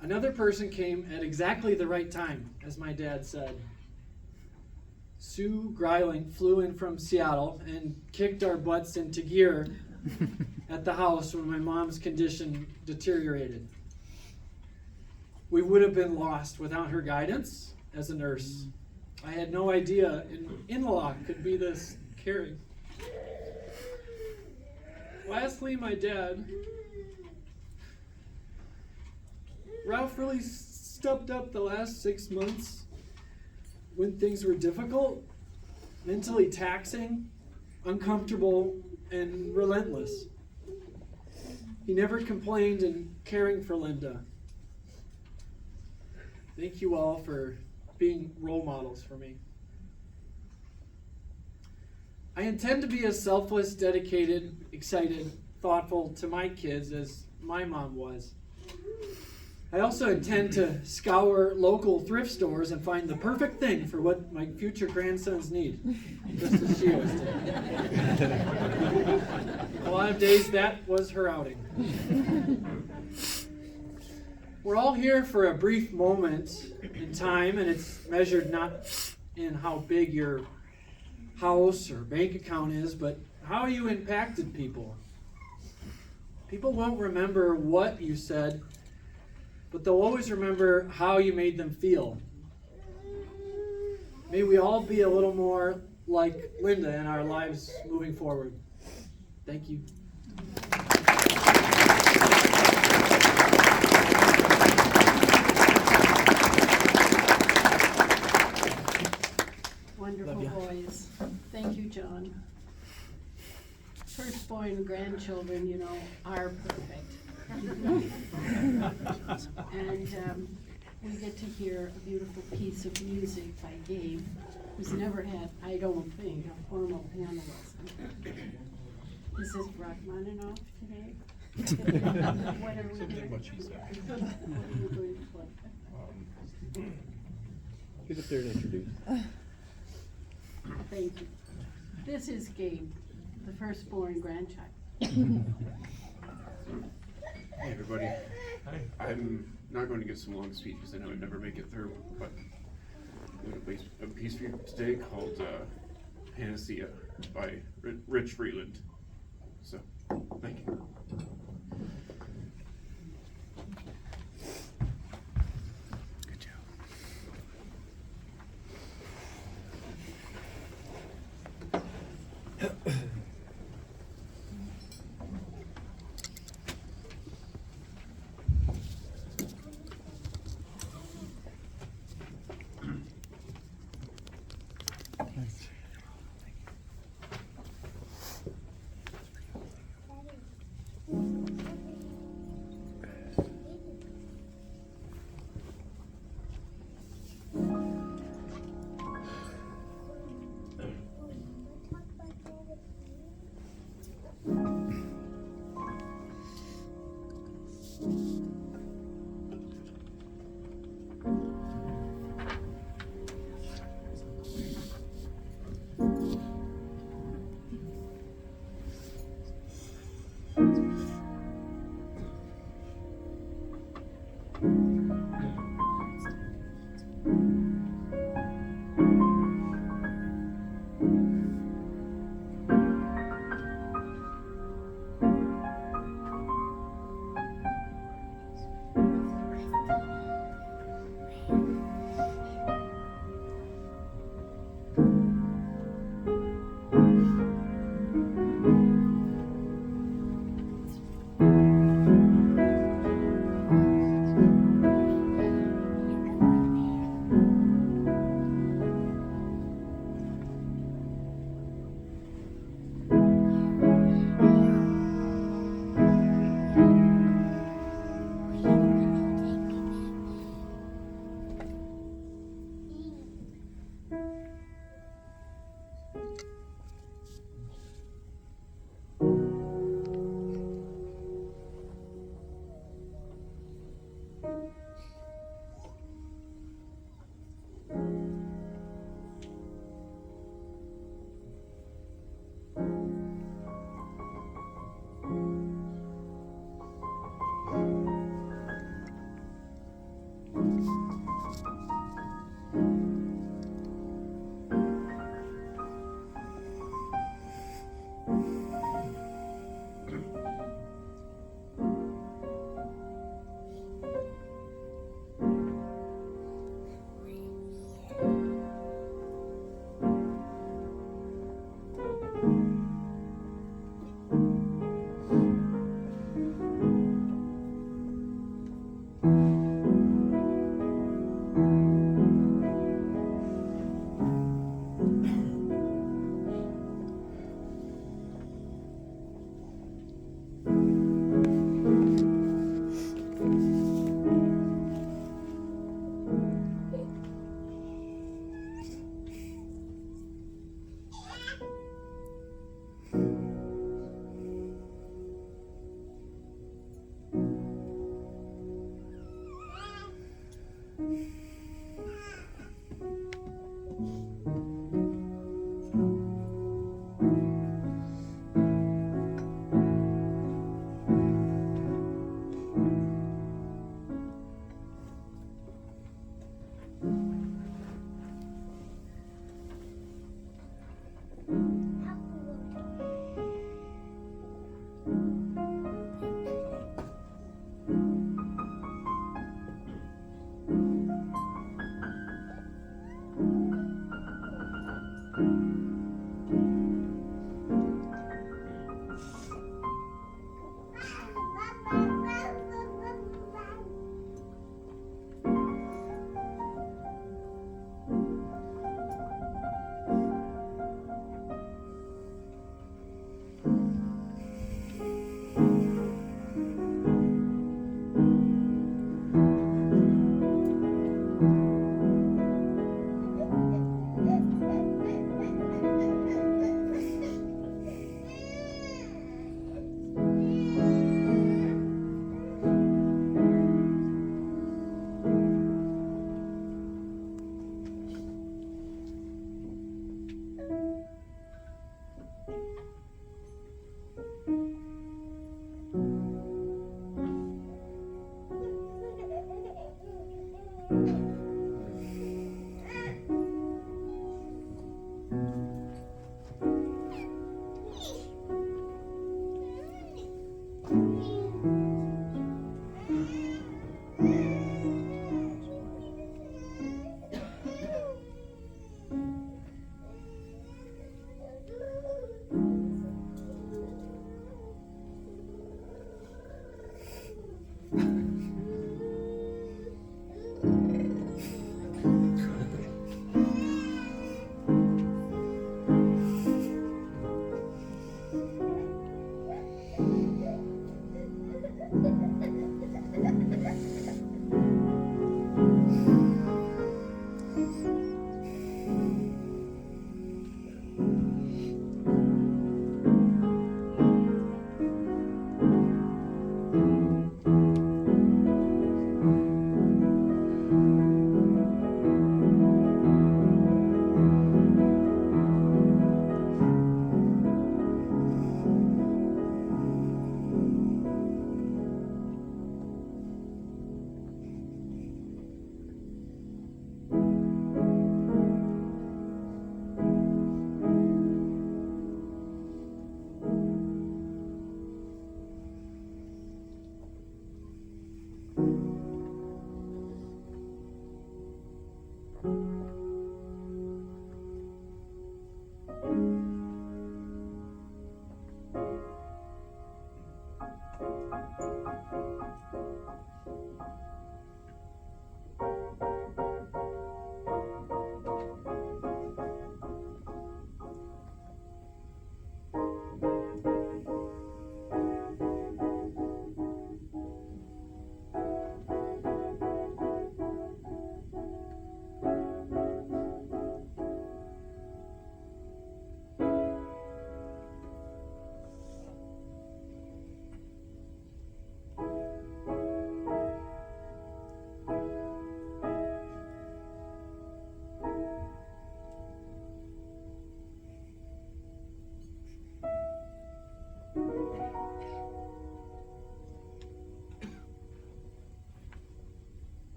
Another person came at exactly the right time, as my dad said. Sue Greiling flew in from Seattle and kicked our butts into gear at the house when my mom's condition deteriorated. We would have been lost without her guidance as a nurse. I had no idea an in-law could be this caring. Lastly, my dad. Ralph really stepped up the last 6 months when things were difficult, mentally taxing, uncomfortable, and relentless. He never complained in caring for Linda. Thank you all for being role models for me. I intend to be as selfless, dedicated, excited, thoughtful to my kids as my mom was. I also intend to scour local thrift stores and find the perfect thing for what my future grandsons need, just as she always did. A lot of days that was her outing. We're all here for a brief moment in time, and it's measured not in how big your house or bank account is, but how you impacted people. People won't remember what you said, but they'll always remember how you made them feel. May we all be a little more like Linda in our lives moving forward. Thank you. Wonderful boys. Thank you, John. Firstborn grandchildren, you know, are perfect. And we get to hear a beautiful piece of music by Gabe, who's never had, I don't think, a formal piano lesson. Is this Rachmaninoff today? What are we doing? What are you going to play? Get up there and introduce. Thank you. This is Gabe, the firstborn grandchild. Hey everybody. Hi. I'm not going to give some long speech because I know I'd never make it through, but I'm going to play a piece for you today called Panacea by Rich Freeland. So, thank you. Good job.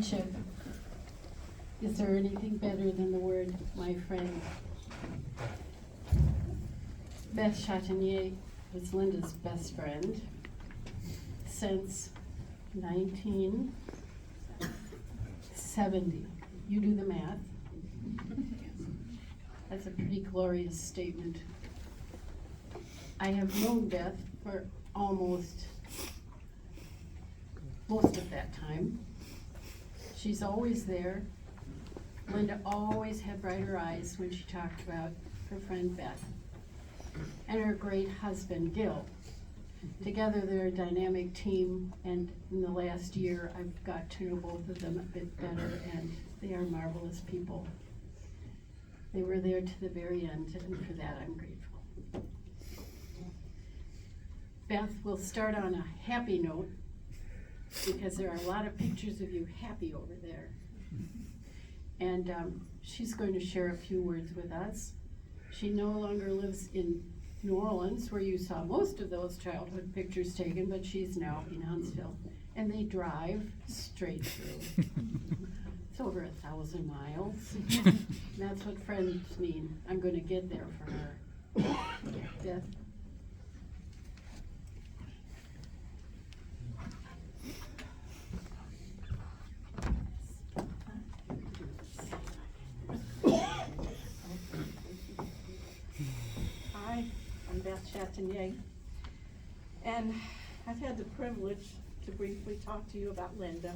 friendship. Is there anything better than the word my friend? Beth Chatinier was Linda's best friend since 1970. You do the math. That's a pretty glorious statement. I have known Beth for most of that time. She's always there. Linda always had brighter eyes when she talked about her friend Beth and her great husband Gil. Together they're a dynamic team, and in the last year I've got to know both of them a bit better, and they are marvelous people. They were there to the very end, and for that I'm grateful. Beth, we'll start on a happy note, because there are a lot of pictures of you happy over there. And she's going to share a few words with us. She no longer lives in New Orleans, where you saw most of those childhood pictures taken, but she's now in Huntsville. And they drive straight through. It's over 1,000 miles. That's what friends mean. I'm going to get there for her. Beth? Hi, I'm Beth Chatinier, and I've had the privilege to briefly talk to you about Linda,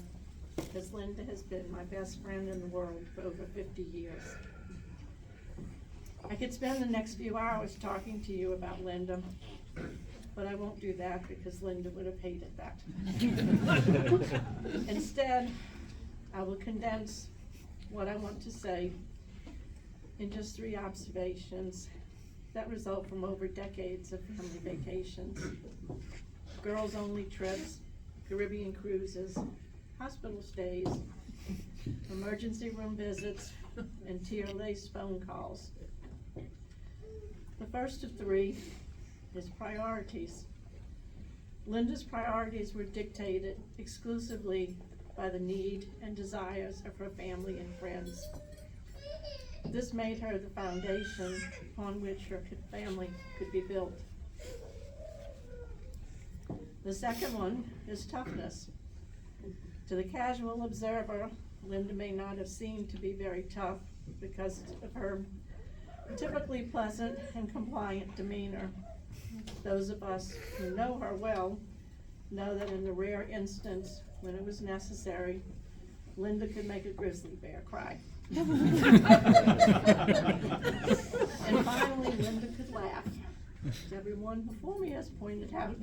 because Linda has been my best friend in the world for over 50 years. I could spend the next few hours talking to you about Linda, but I won't do that because Linda would have hated that. Instead, I will condense what I want to say in just 3 observations that result from over decades of family vacations, girls-only trips, Caribbean cruises, hospital stays, emergency room visits, and tear-laced phone calls. The first of 3 is priorities. Linda's priorities were dictated exclusively by the need and desires of her family and friends. This made her the foundation upon which her family could be built. The second one is toughness. To the casual observer, Linda may not have seemed to be very tough because of her typically pleasant and compliant demeanor. Those of us who know her well know that in the rare instance when it was necessary, Linda could make a grizzly bear cry. And finally, Linda could laugh. As everyone before me has pointed out,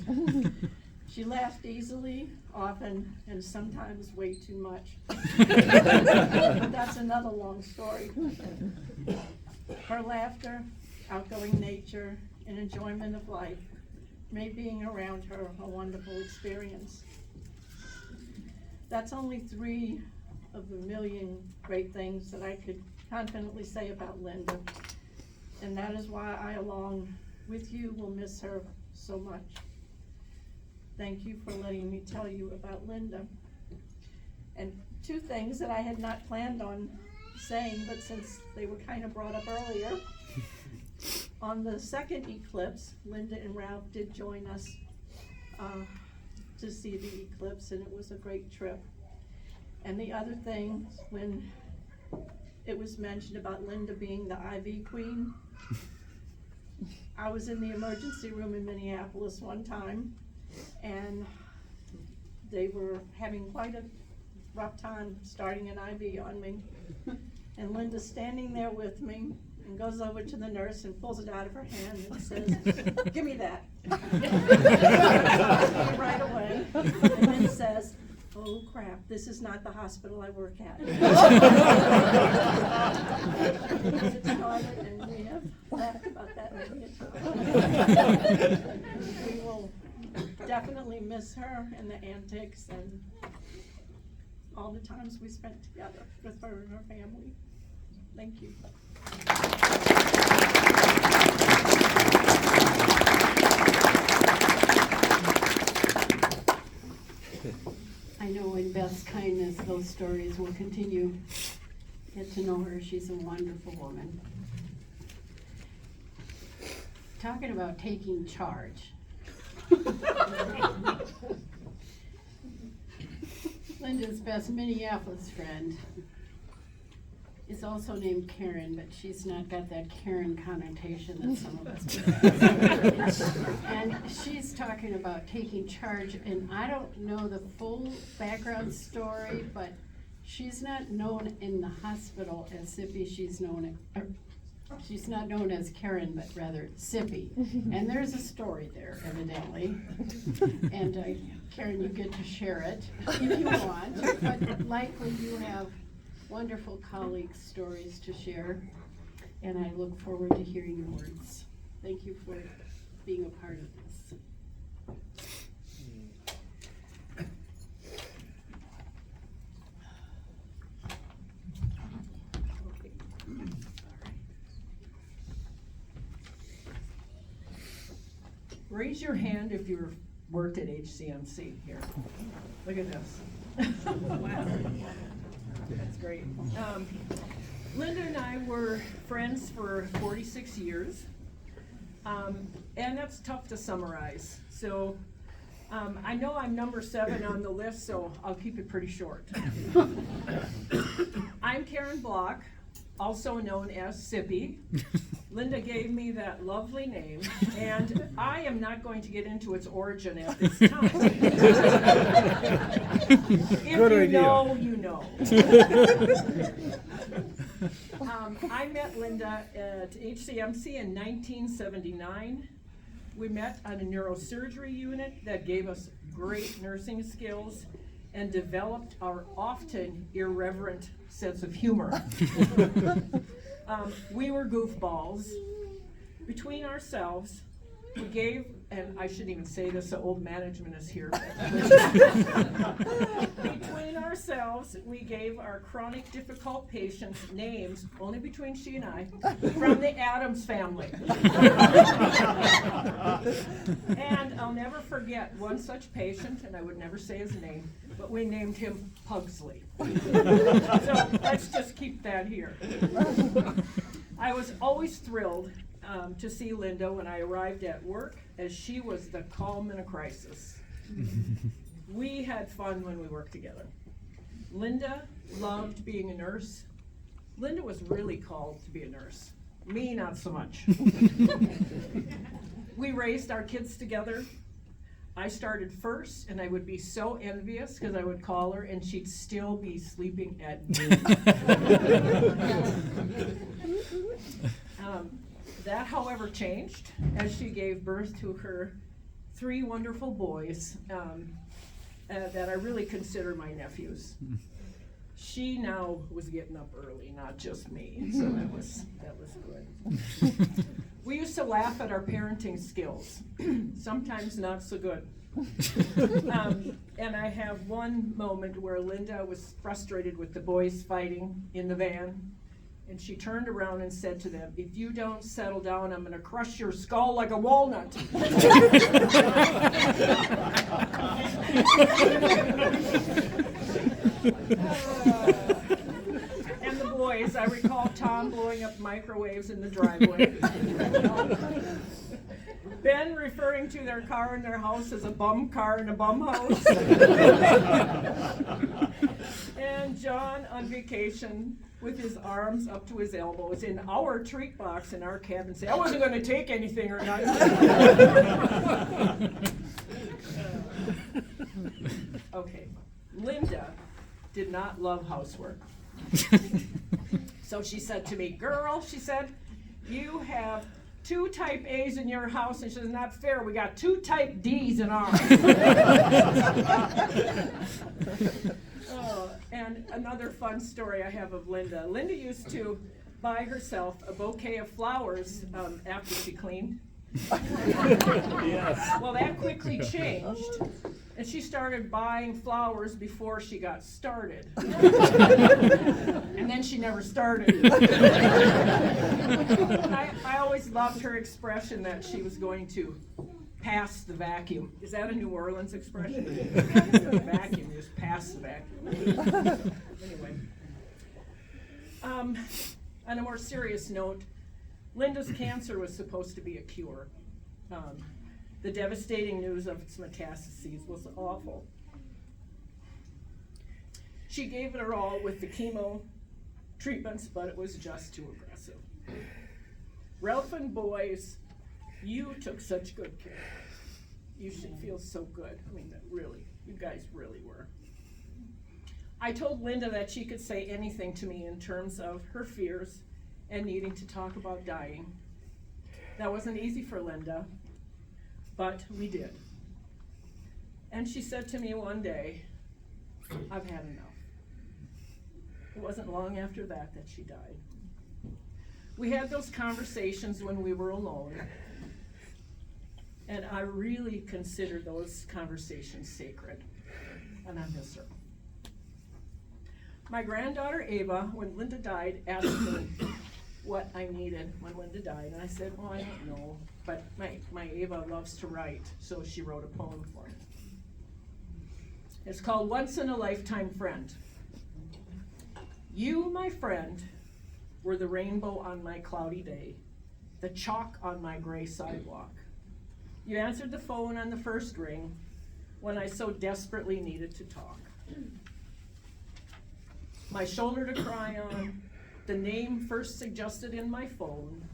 she laughed easily, often, and sometimes way too much. But that's another long story. Her laughter, outgoing nature, and enjoyment of life made being around her a wonderful experience. That's only 3 of the million great things that I could confidently say about Linda, and that is why I, along with you, will miss her so much. Thank you for letting me tell you about Linda. And 2 things that I had not planned on saying, but since they were kind of brought up earlier, on the second eclipse, Linda and Ralph did join us to see the eclipse, and it was a great trip. And the other thing, when it was mentioned about Linda being the IV queen, I was in the emergency room in Minneapolis one time, and they were having quite a rough time starting an IV on me. And Linda's standing there with me and goes over to the nurse and pulls it out of her hand and says, "Give me that." Right away, and then says, "Oh crap, this is not the hospital I work at." It started, and we have laughed about that many times. We will definitely miss her and the antics and all the times we spent together with her and her family. Thank you. I know in Beth's kindness, the those stories. We'll continue get to know her. She's a wonderful woman. Talking about taking charge. Linda's best Minneapolis friend is also named Karen, but she's not got that Karen connotation that some of us do. And she's talking about taking charge, and I don't know the full background story, but she's not known in the hospital as Sippy. She's not known as Karen, but rather Sippy. And there's a story there, evidently. And Karen, you get to share it if you want, but likely you have wonderful colleagues' stories to share, and I look forward to hearing your words. Thank you for being a part of this. Raise your hand if you've worked at HCMC here. Look at this. Wow. That's great. Linda and I were friends for 46 years, and that's tough to summarize. So I know I'm number 7 on the list, so I'll keep it pretty short. I'm Karen Block, also known as Sippy. Linda gave me that lovely name, and I am not going to get into its origin at this time. If you know, you know. I met Linda at HCMC in 1979. We met on a neurosurgery unit that gave us great nursing skills and developed our often irreverent sense of humor. We were goofballs. Between ourselves, we gave, and I shouldn't even say this, the old management is here. Between ourselves, we gave our chronic difficult patients names, only between she and I, from the Addams family. And I'll never forget one such patient, and I would never say his name, but we named him Pugsley. So let's just keep that here. I was always thrilled to see Linda when I arrived at work, as she was the calm in a crisis. We had fun when we worked together. Linda loved being a nurse. Linda was really called to be a nurse. Me, not so much. We raised our kids together. I started first, and I would be so envious because I would call her and she'd still be sleeping at noon. That, however, changed as she gave birth to her 3 wonderful boys that I really consider my nephews. She now was getting up early, not just me, so that was good. We used to laugh at our parenting skills, sometimes not so good. And I have one moment where Linda was frustrated with the boys fighting in the van, and she turned around and said to them, "If you don't settle down, I'm going to crush your skull like a walnut." And the boys, I recall Tom blowing up microwaves in the driveway. Ben referring to their car in their house as a bum car in a bum house. And John on vacation with his arms up to his elbows in our treat box in our cabin, say, "I wasn't going to take anything or nothing." Okay, Linda did not love housework. So she said to me, "Girl," she said, "you have 2 type A's in your house," and she says, "Not fair, we got 2 type D's in ours." And another fun story I have of Linda. Linda used to buy herself a bouquet of flowers after she cleaned. Yes. Well, that quickly changed, and she started buying flowers before she got started. And then she never started. I always loved her expression that she was going to pass the vacuum. Is that a New Orleans expression? Pass the vacuum, you just pass the vacuum. Anyway. On a more serious note, Linda's cancer was supposed to be a cure. The devastating news of its metastases was awful. She gave it her all with the chemo treatments, but it was just too aggressive. Ralph and boys, you took such good care. You should feel so good. I mean, really, you guys really were. I told Linda that she could say anything to me in terms of her fears and needing to talk about dying. That wasn't easy for Linda, but we did. And she said to me one day, I've had enough. It wasn't long after that that she died. We had those conversations when we were alone, and I really consider those conversations sacred, and I miss her. My granddaughter Ava, when Linda died, asked me what I needed when Linda died, and I said, oh, I don't know, but my Ava loves to write, so she wrote a poem for me. It's called Once in a Lifetime Friend. You, my friend, were the rainbow on my cloudy day, the chalk on my gray sidewalk. You answered the phone on the first ring when I so desperately needed to talk. My shoulder to cry on, the name first suggested in my phone.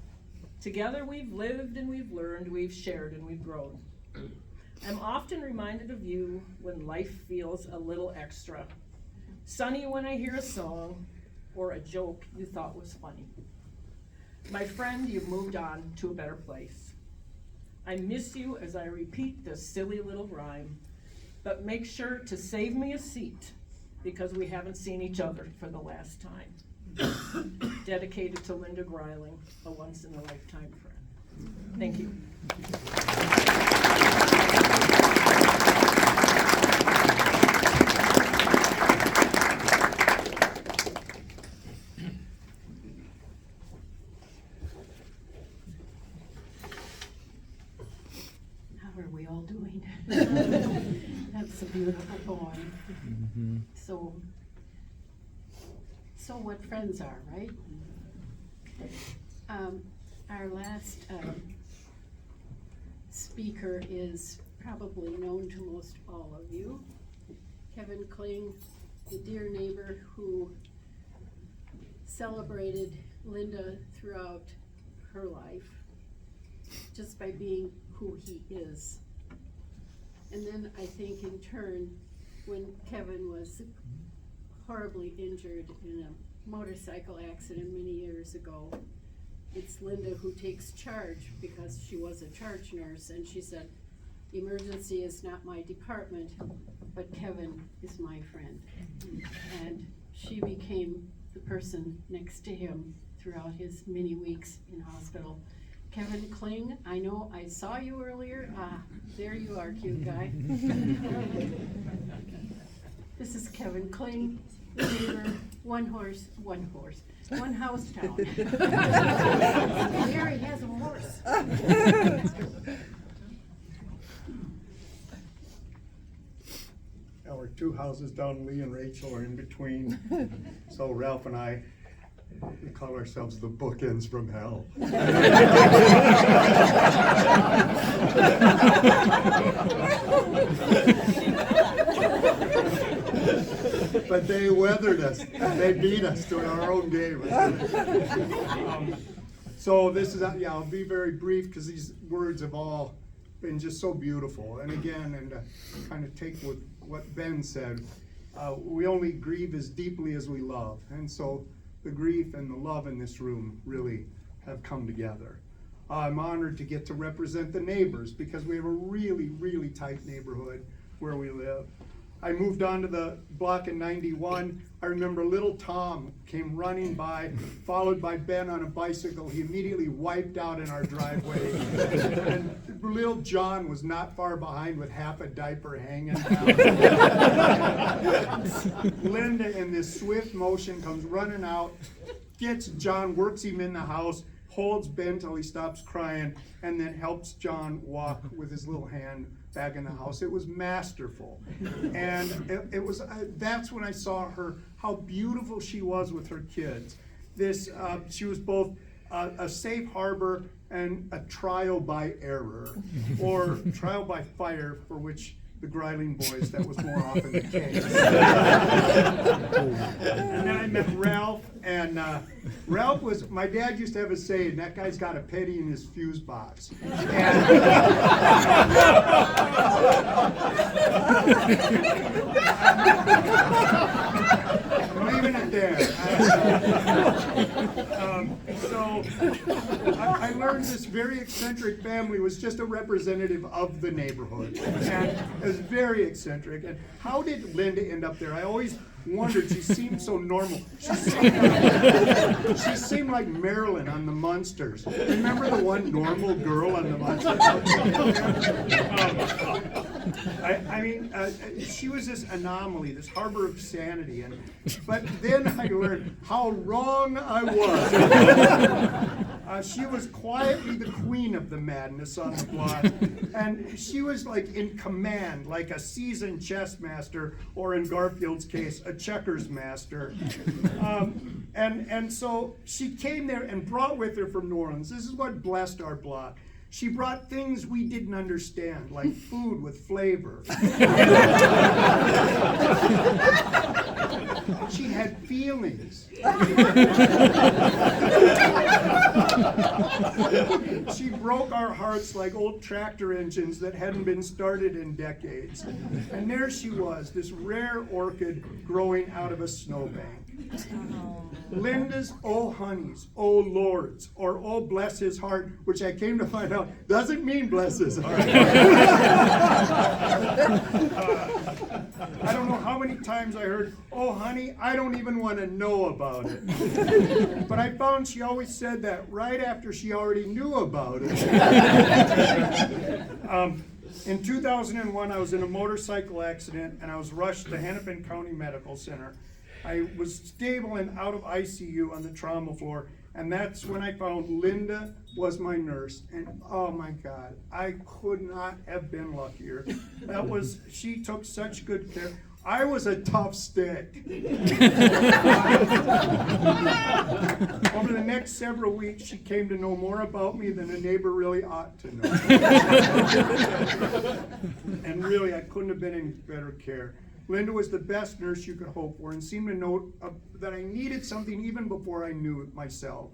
Together we've lived and we've learned, we've shared and we've grown. I'm often reminded of you when life feels a little extra. Sunny when I hear a song or a joke you thought was funny. My friend, you've moved on to a better place. I miss you as I repeat this silly little rhyme, but make sure to save me a seat because we haven't seen each other for the last time. Dedicated to Linda Greiling, a once-in-a-lifetime friend. Thank you. How are we all doing? That's a beautiful poem. Mm-hmm. So what friends are, right? Our last speaker is probably known to most all of you. Kevin Kling, the dear neighbor who celebrated Linda throughout her life just by being who he is. And then I think in turn, when Kevin was horribly injured in a motorcycle accident many years ago, it's Linda who takes charge because she was a charge nurse, and she said, emergency is not my department, but Kevin is my friend. And she became the person next to him throughout his many weeks in hospital. Kevin Kling, I know I saw you earlier. There you are, cute guy. This is Kevin Kling, the neighbor, one house town. Mary has a horse. Our two houses down, Lee and Rachel, are in between. So Ralph and I, we call ourselves the bookends from hell. But they weathered us. They beat us to our own game. So this is, I'll be very brief because these words have all been just so beautiful. And again, and kind of take with what Ben said, we only grieve as deeply as we love. And so the grief and the love in this room really have come together. I'm honored to get to represent the neighbors because we have a really, really tight neighborhood where we live. I moved onto the block in '91. I remember little Tom came running by, followed by Ben on a bicycle. He immediately wiped out in our driveway. And little John was not far behind with half a diaper hanging down. Linda, in this swift motion, comes running out, gets John, works him in the house, holds Ben till he stops crying, and then helps John walk with his little hand back in the house. It was masterful. And it was, that's when I saw her, how beautiful she was with her kids. She was both a safe harbor and a trial by error, or trial by fire, for which the Greiling boys, that was more often the case. And then I met Ralph, and Ralph was, my dad used to have a saying, that guy's got a penny in his fuse box. Leaving it there. So I learned this very eccentric family was just a representative of the neighborhood. And it was very eccentric. And how did Linda end up there? I always wondered. She seemed so normal. She seemed like Marilyn on the Munsters. Remember the one normal girl on the Munsters? She was this anomaly, this harbor of sanity. But then I learned how wrong I was. She was quietly the queen of the madness on the block. And she was like in command, like a seasoned chess master, or in Garfield's case, a checkers master. And so she came there and brought with her from New Orleans. This is what blessed our block. She brought things we didn't understand, like food with flavor. She had feelings. She broke our hearts like old tractor engines that hadn't been started in decades. And there she was, this rare orchid growing out of a snowbank. Linda's oh honeys, oh lords, or oh bless his heart, which I came to find out doesn't mean bless his heart. I don't know how many times I heard, oh honey, I don't even want to know about it. But I found she always said that right after she already knew about it. In 2001, I was in a motorcycle accident and I was rushed to Hennepin County Medical Center. I was stable and out of ICU on the trauma floor, and that's when I found Linda was my nurse. And oh my God, I could not have been luckier. She took such good care. I was a tough stick. Over the next several weeks, she came to know more about me than a neighbor really ought to know. And really, I couldn't have been in better care. Linda was the best nurse you could hope for and seemed to know that I needed something even before I knew it myself.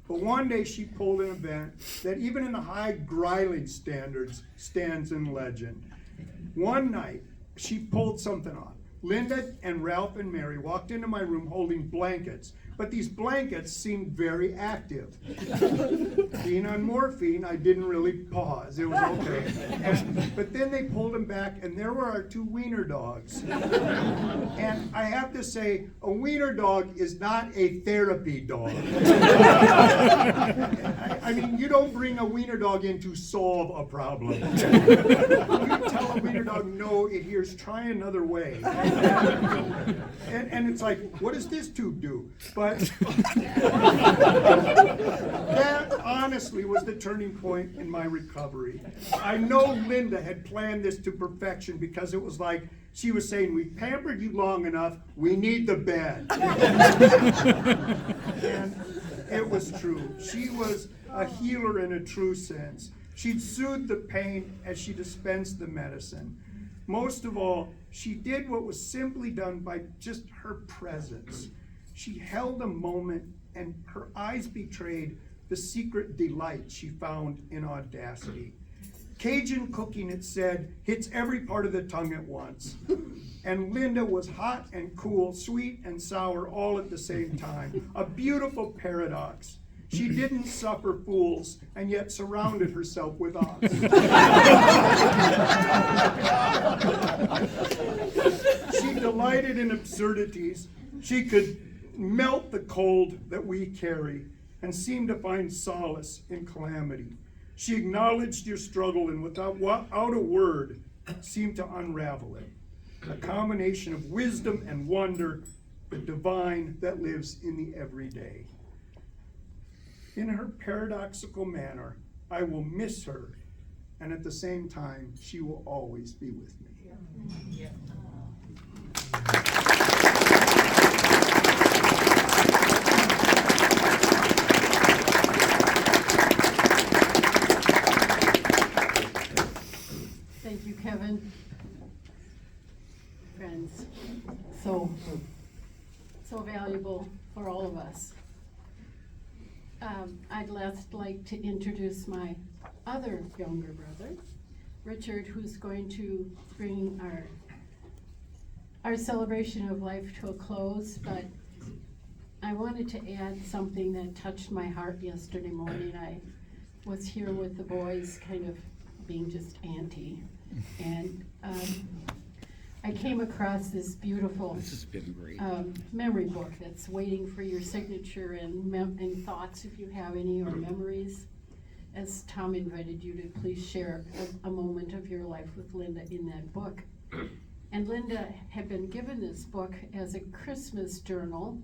But one day she pulled an event that even in the high Greiling standards stands in legend. One night, she pulled something off. Linda and Ralph and Mary walked into my room holding blankets, but these blankets seemed very active. Being on morphine, I didn't really pause. It was okay. But then they pulled them back, and there were our two wiener dogs. And I have to say, a wiener dog is not a therapy dog. I mean, you don't bring a wiener dog in to solve a problem. You tell a wiener dog, no, it hears, try another way. And it's like, what does this tube do? But that honestly was the turning point in my recovery. I know Linda had planned this to perfection because it was like she was saying, we've pampered you long enough, we need the bed. And it was true. She was a healer in a true sense. She'd soothed the pain as she dispensed the medicine. Most of all, she did what was simply done by just her presence. She held a moment, and her eyes betrayed the secret delight she found in audacity. Cajun cooking, it said, hits every part of the tongue at once. And Linda was hot and cool, sweet and sour, all at the same time. A beautiful paradox. She didn't suffer fools, and yet surrounded herself with us. She delighted in absurdities. She could melt the cold that we carry and seemed to find solace in calamity. She acknowledged your struggle and without a word seemed to unravel it. A combination of wisdom and wonder, the divine that lives in the everyday. In her paradoxical manner, I will miss her, and at the same time, she will always be with me. Thank you, Kevin. Friends, so valuable for all of us. I'd last like to introduce my other younger brother, Richard, who's going to bring our celebration of life to a close, but I wanted to add something that touched my heart yesterday morning. I was here with the boys, kind of being just auntie, and I came across this beautiful This has been great. memory book that's waiting for your signature and thoughts, if you have any, or memories. As Tom invited you to please share a moment of your life with Linda in that book. And Linda had been given this book as a Christmas journal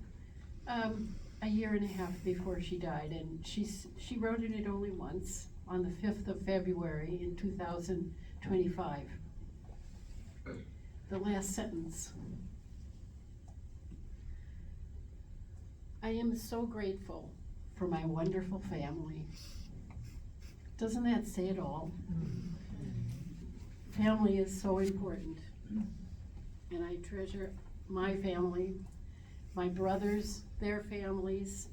a year and a half before she died, and she wrote in it only once, on the 5th of February in 2025. The last sentence. I am so grateful for my wonderful family. Doesn't that say it all? Family is so important. And I treasure my family, my brothers, their families.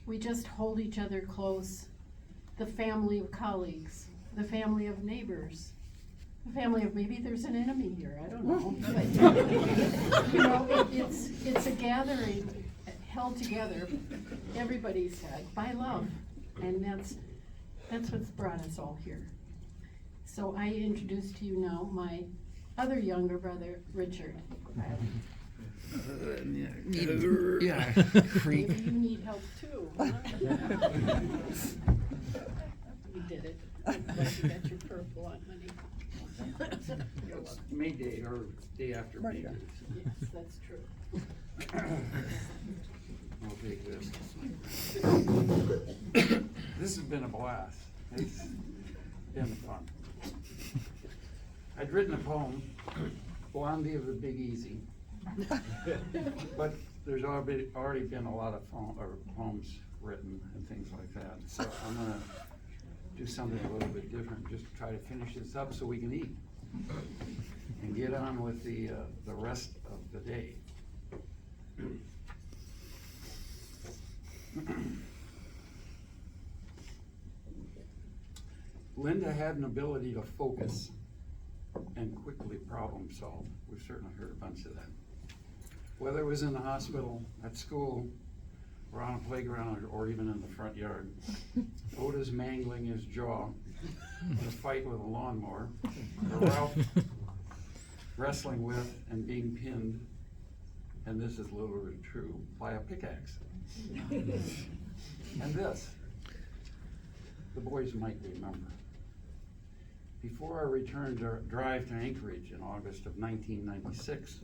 We just hold each other close. The family of colleagues, the family of neighbors, the family of maybe there's an enemy here, I don't know. But, you know, it's a gathering held together, everybody said, by love. And that's what's brought us all here. So I introduce to you now my other younger brother, Richard. Yeah. Maybe you need help too. Huh? You did it. I'm glad you got your purple on, honey. It's May Day or day after May Day. Yes, that's true. I'll take this. This has been a blast. It's been fun. I'd written a poem, Blondie of the Big Easy, but there's already been a lot of poems written and things like that. So I'm gonna do something a little bit different, just try to finish this up so we can eat and get on with the rest of the day. Linda had an ability to focus and quickly problem solve. We've certainly heard a bunch of that. Whether it was in the hospital, at school, or on a playground, or even in the front yard. Oda's mangling his jaw in a fight with a lawnmower, or Ralph wrestling with and being pinned, and this is literally true, by a pickaxe. And this, the boys might remember. Before our return drive to Anchorage in August of 1996,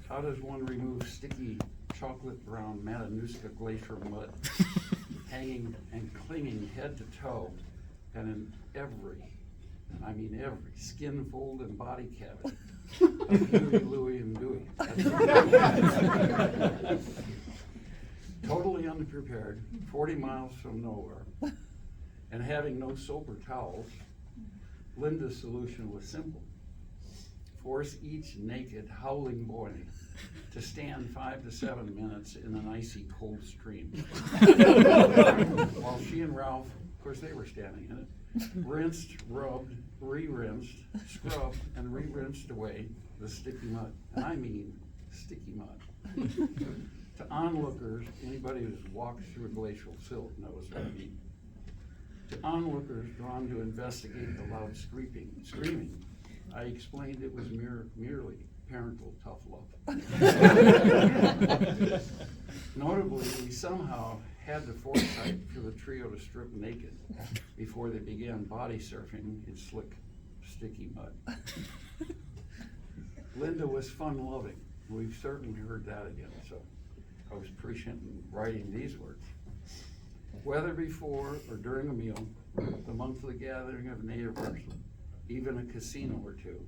how does one remove sticky chocolate brown Matanuska glacier mud hanging and clinging head to toe and in every skin fold and body cavity of Huey, Louie, and Dewey? Totally unprepared, 40 miles from nowhere, and having no soap or towels, Linda's solution was simple. Force each naked, howling boy to stand 5 to 7 minutes in an icy cold stream. While she and Ralph, of course they were standing in it, rinsed, rubbed, re-rinsed, scrubbed, and re-rinsed away the sticky mud. And I mean sticky mud. To onlookers, anybody who's walked through a glacial silt knows what I mean. To onlookers drawn to investigate the loud screaming, I explained it was merely parental tough love. Notably, we somehow had the foresight for the trio to strip naked before they began body surfing in slick, sticky mud. Linda was fun-loving. We've certainly heard that again, so I was prescient in writing these words. Whether before or during a meal, the monthly gathering of neighbors, even a casino or two,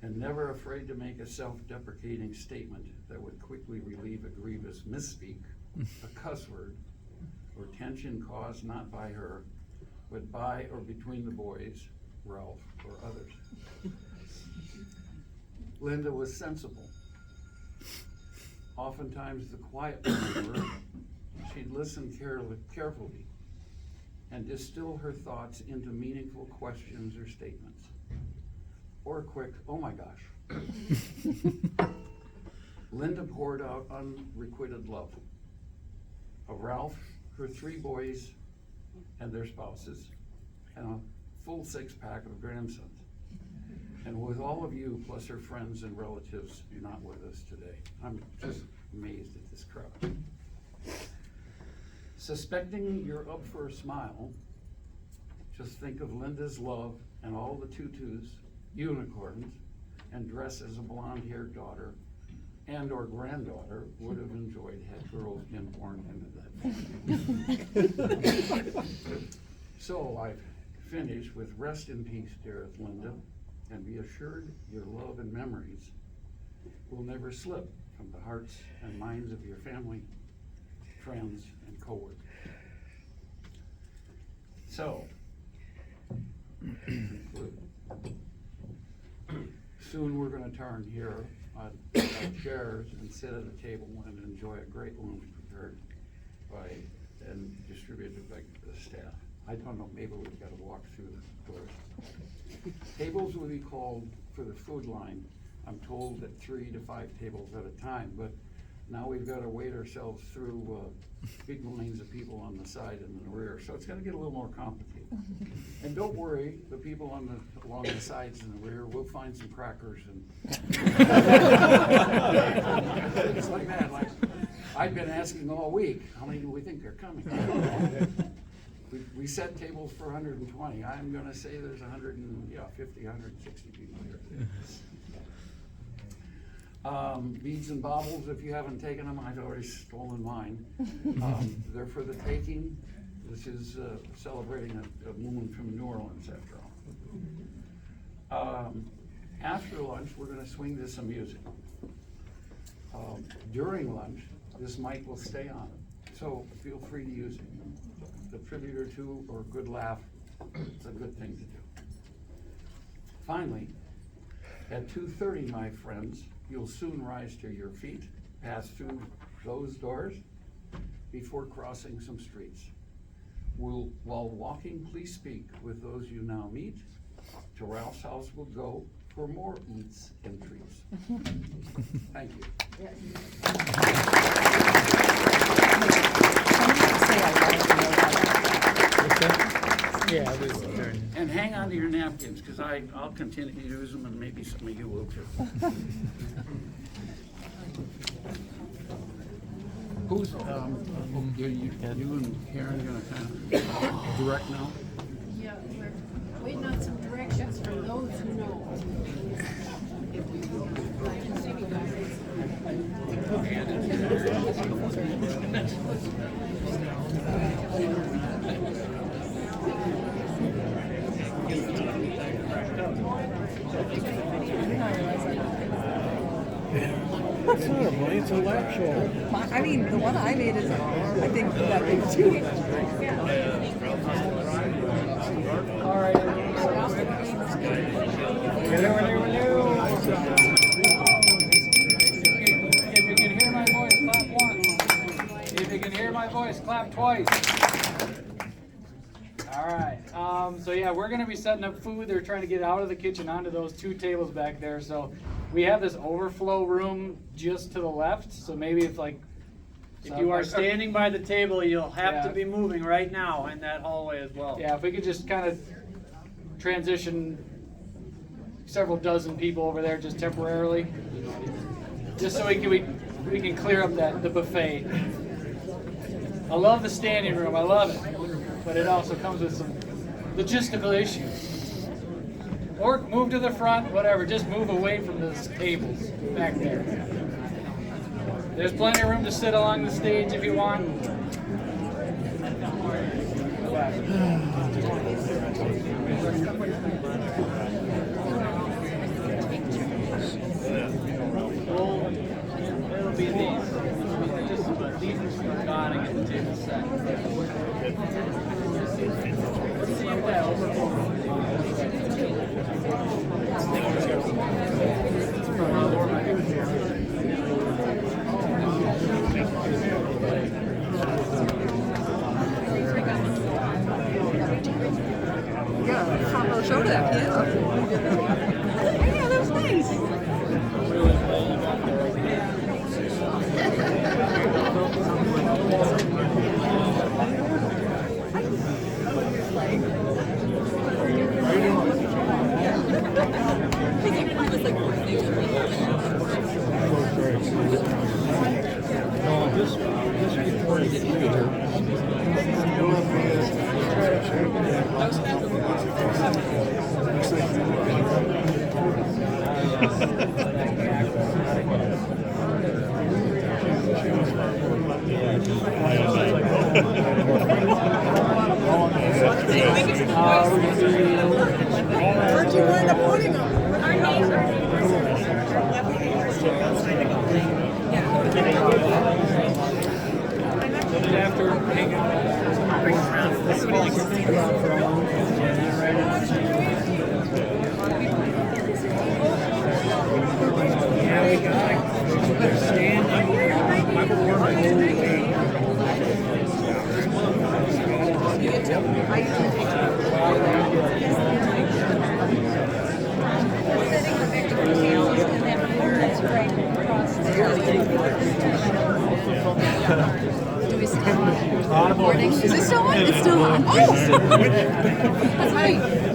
and never afraid to make a self-deprecating statement that would quickly relieve a grievous misspeak, a cuss word, or tension caused not by her, but by or between the boys, Ralph, or others. Linda was sensible. Oftentimes the quiet part of her, she'd listen carefully and distill her thoughts into meaningful questions or statements. Or a quick, oh my gosh. Linda poured out unrequited love. Of Ralph, her 3 boys and their spouses, and a full 6-pack of grandsons. And with all of you, plus her friends and relatives not with us today. I'm just amazed at this crowd. Suspecting you're up for a smile, just think of Linda's love and all the tutus, unicorns, and dress as a blonde-haired daughter and or granddaughter would have enjoyed had girls been born into that family. So I've finished with rest in peace, dearest Linda, and be assured your love and memories will never slip from the hearts and minds of your family, friends, and coworkers. So, conclude. Soon we're going to turn here on chairs and sit at a table and enjoy a great lunch prepared by and distributed by the staff. I don't know, maybe we've got to walk through the doors. Tables will be called for the food line. I'm told that 3 to 5 tables at a time, but now we've got to wade ourselves through big lines of people on the side and the rear, so it's going to get a little more complicated. And don't worry, the people along the sides and the rear, we'll find some crackers and things like that. Like I've been asking all week, how many do we think are coming? We set tables for 120. I'm going to say there's 150, 160 people here. Beads and baubles, if you haven't taken them, I've already stolen mine. They're for the taking. This is celebrating a moon from New Orleans, after all. After lunch, we're going to swing to some music. During lunch, this mic will stay on, so feel free to use it. A tribute or two or a good laugh, it's a good thing to do. Finally, at 2:30, my friends, you'll soon rise to your feet, pass through those doors before crossing some streets. While walking, please speak with those you now meet. To Ralph's house we'll go for more eats and treats. Thank you. Yeah, we will. And hang on to your napkins, because I'll continue to use them, and maybe some of you will too. Who's, you and Karen gonna kind of direct now? Yeah, we're waiting on some directions from those who know. It's not a bunny, it's a lap show. I mean, the one I made is, I think, that big too. All right. If you can hear my voice, clap once. If you can hear my voice, clap twice. All right. So yeah, we're gonna be setting up food. They're trying to get out of the kitchen onto those 2 tables back there. So we have this overflow room just to the left. So maybe if You are standing by the table, you'll have to be moving right now in that hallway as well. Yeah, if we could just kind of transition several dozen people over there just temporarily, just so we can clear up the buffet. I love the standing room, I love it, but it also comes with some logistical issues. Or move to the front, whatever, just move away from those tables back there. There's plenty of room to sit along the stage if you want. It'll be these. These are gone and get the table set. Let's see if that Yeah, front row show to that piano. Yeah, that was nice. Where'd you wind up putting them? after hanging around, this one I can think about for a long Yeah, we got it. Standing. I will wear my whole way. Do we still recording? Is it still on? It's still on. Oh! That's right.